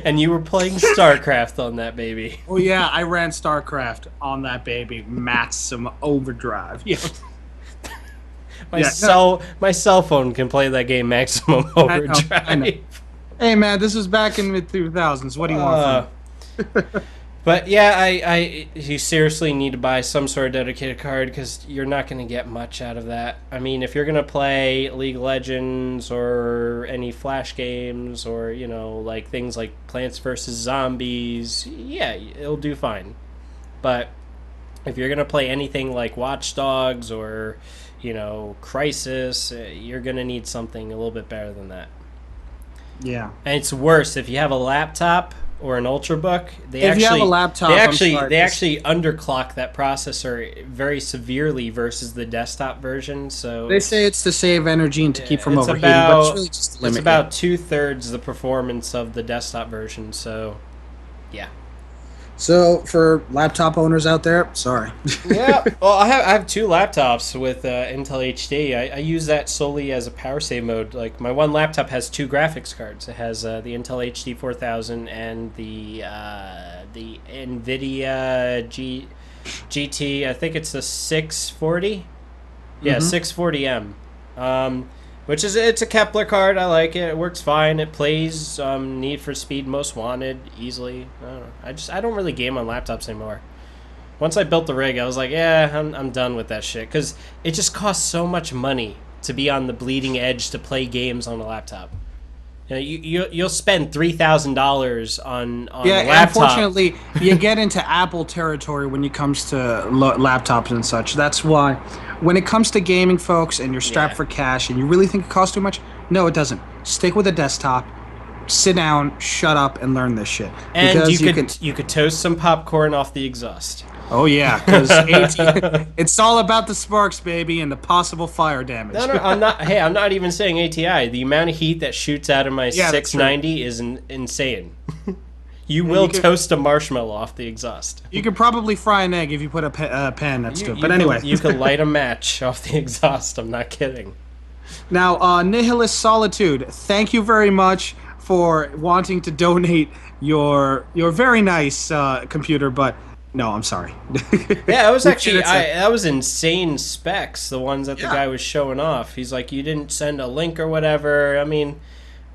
And you were playing StarCraft on that baby. Oh yeah, I ran StarCraft on that baby. Maximum overdrive. Yeah. My cell phone can play that game Maximum Overdrive. I know. Hey man, this was back in mid 2000s. What do you want from me? But yeah, you seriously need to buy some sort of dedicated card because you're not going to get much out of that. I mean, if you're going to play League of Legends or any Flash games or, like things like Plants vs. Zombies, yeah, it'll do fine. But if you're going to play anything like Watch Dogs or, Crisis, you're going to need something a little bit better than that. Yeah. And it's worse if you have a laptop or an Ultrabook. They If you have a laptop, they I'm actually sorry, they this- actually underclock that processor very severely versus the desktop version. So They say it's to save energy and to keep from it's overheating, but it's really just to limit it's about 2/3 the performance of the desktop version. So, yeah. So for laptop owners out there, sorry. Yeah, well, I have 2 laptops with Intel HD. I use that solely as a power save mode. Like my one laptop has 2 graphics cards. It has the Intel HD 4000 and the NVIDIA GT. I think it's the 640. Yeah, 640M. Which it's a Kepler card. I like it. It works fine. It plays Need for Speed Most Wanted easily. I don't know. I don't really game on laptops anymore. Once I built the rig, I was like, yeah, I'm done with that shit because it just costs so much money to be on the bleeding edge to play games on a laptop. You'll spend $3,000 on a laptop. Unfortunately, you get into Apple territory when it comes to laptops and such. That's why, when it comes to gaming, folks, and you're strapped for cash, and you really think it costs too much, no, it doesn't. Stick with a desktop. Sit down, shut up, and learn this shit. And Because you could toast some popcorn off the exhaust. Oh yeah, because it's all about the sparks, baby, and the possible fire damage. No, I'm not. Hey, I'm not even saying ATI. The amount of heat that shoots out of my Yeah, that's 690 is insane. You will toast a marshmallow off the exhaust. You could probably fry an egg if you put a pan next to it. But anyway, you could light a match off the exhaust. I'm not kidding. Now, Nihilist Solitude, thank you very much for wanting to donate your very nice computer, but no, I'm sorry. Yeah, it was actually that was insane specs. The ones that the guy was showing off. He's like, you didn't send a link or whatever. I mean,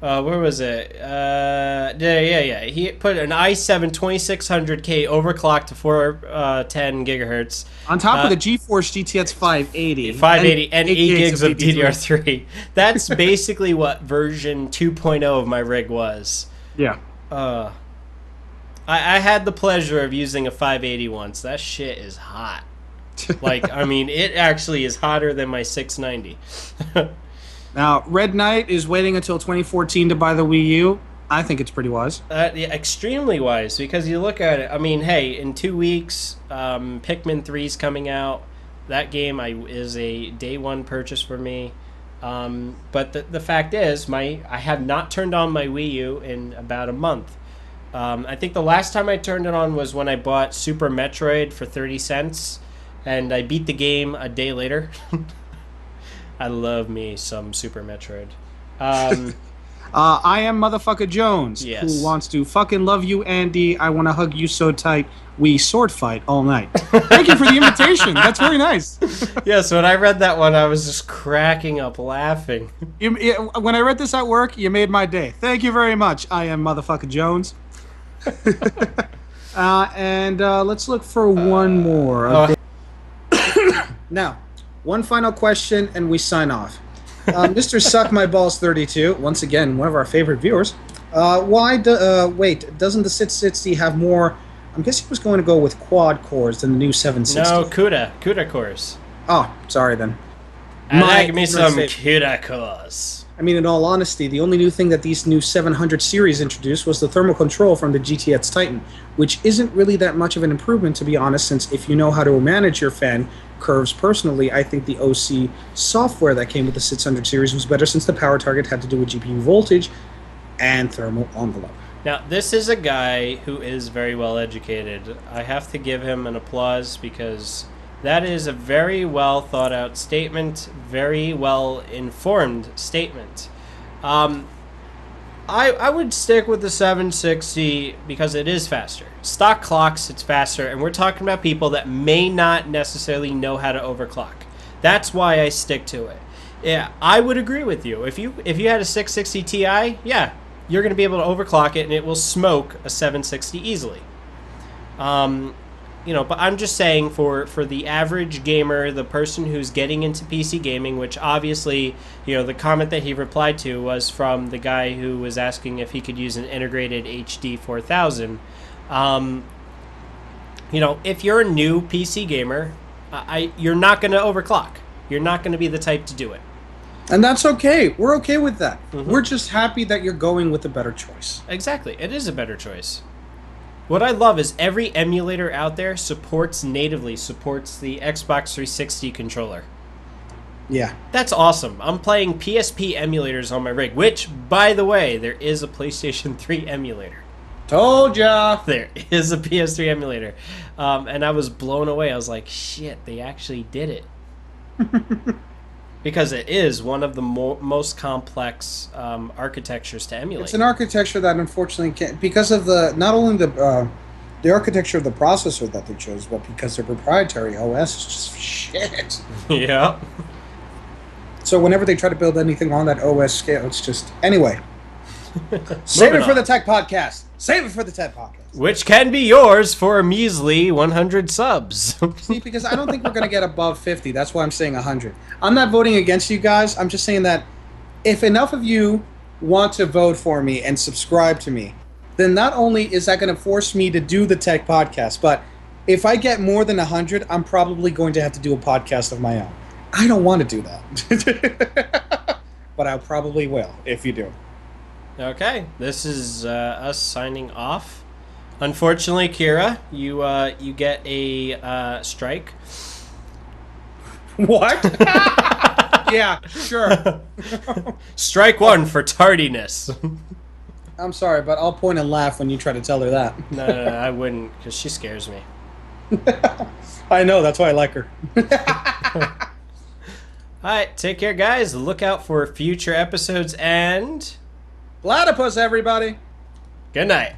Where was it? Yeah. He put an i7 2600K overclocked to 410 gigahertz. On top of the GeForce GTX 580. 580 and 8 gigs of DDR3. DDR3. That's basically what version 2.0 of my rig was. Yeah. I had the pleasure of using a 580 once. That shit is hot. Like, I mean, it actually is hotter than my 690. Now, Red Knight is waiting until 2014 to buy the Wii U. I think it's pretty wise. Yeah, extremely wise, because you look at it. I mean, hey, in 2 weeks, Pikmin 3 is coming out. That game is a day one purchase for me. But the fact is, I have not turned on my Wii U in about a month. I think the last time I turned it on was when I bought Super Metroid for 30 cents, and I beat the game a day later. I love me some Super Metroid. I am Motherfucker Jones, Yes. who wants to fucking love you, Andy. I want to hug you so tight. We sword fight all night. Thank you for the invitation. That's very nice. Yes, when I read that one, I was just cracking up laughing. When I read this at work, you made my day. Thank you very much. I am Motherfucker Jones. And let's look for one more. Okay. Now, one final question, and we sign off. Mr. Suck My Balls 32, once again, one of our favorite viewers. Wait, doesn't the 660 have more? I'm guessing he was going to go with quad cores than the new 760. No, CUDA cores. Oh, sorry then. I like me some ignorance. CUDA cores. I mean, in all honesty, the only new thing that these new 700 series introduced was the thermal control from the GTX Titan, which isn't really that much of an improvement, to be honest, since if you know how to manage your fan curves personally, I think the OC software that came with the 600 series was better, since the power target had to do with GPU voltage and thermal envelope. Now, this is a guy who is very well educated. I have to give him an applause, because that is a very well thought out statement, very well informed statement. I would stick with the 760 because it is faster. Stock clocks, it's faster, and we're talking about people that may not necessarily know how to overclock. That's why I stick to it. Yeah, I would agree with you. If you had a 660 Ti, yeah, you're going to be able to overclock it, and it will smoke a 760 easily. But I'm just saying for the average gamer, the person who's getting into PC gaming, which obviously, the comment that he replied to was from the guy who was asking if he could use an integrated HD 4000. If you're a new PC gamer, you're not going to overclock. You're not going to be the type to do it. And that's okay. We're okay with that. Mm-hmm. We're just happy that you're going with a better choice. Exactly. It is a better choice. What I love is every emulator out there natively supports the Xbox 360 controller. Yeah. That's awesome. I'm playing PSP emulators on my rig, which, by the way, there is a PlayStation 3 emulator. Told ya! There is a PS3 emulator. And I was blown away. I was like, shit, they actually did it. Because it is one of the most complex architectures to emulate. It's an architecture that unfortunately can't, because of not only the architecture of the processor that they chose, but because their proprietary OS is just shit. Yeah. So whenever they try to build anything on that OS scale, it's just... Anyway. Save it for the Tech Podcast. Save it for the Tech Podcast. Which can be yours for a measly 100 subs. See, because I don't think we're going to get above 50. That's why I'm saying 100. I'm not voting against you guys. I'm just saying that if enough of you want to vote for me and subscribe to me, then not only is that going to force me to do the Tech Podcast, but if I get more than 100, I'm probably going to have to do a podcast of my own. I don't want to do that. But I probably will if you do. Okay, this is us signing off. Unfortunately, Kira, you get a strike. What? Yeah, sure. Strike one for tardiness. I'm sorry, but I'll point and laugh when you try to tell her that. No, I wouldn't, because she scares me. I know, that's why I like her. Alright, take care, guys. Look out for future episodes, and... Platypus, everybody! Good night.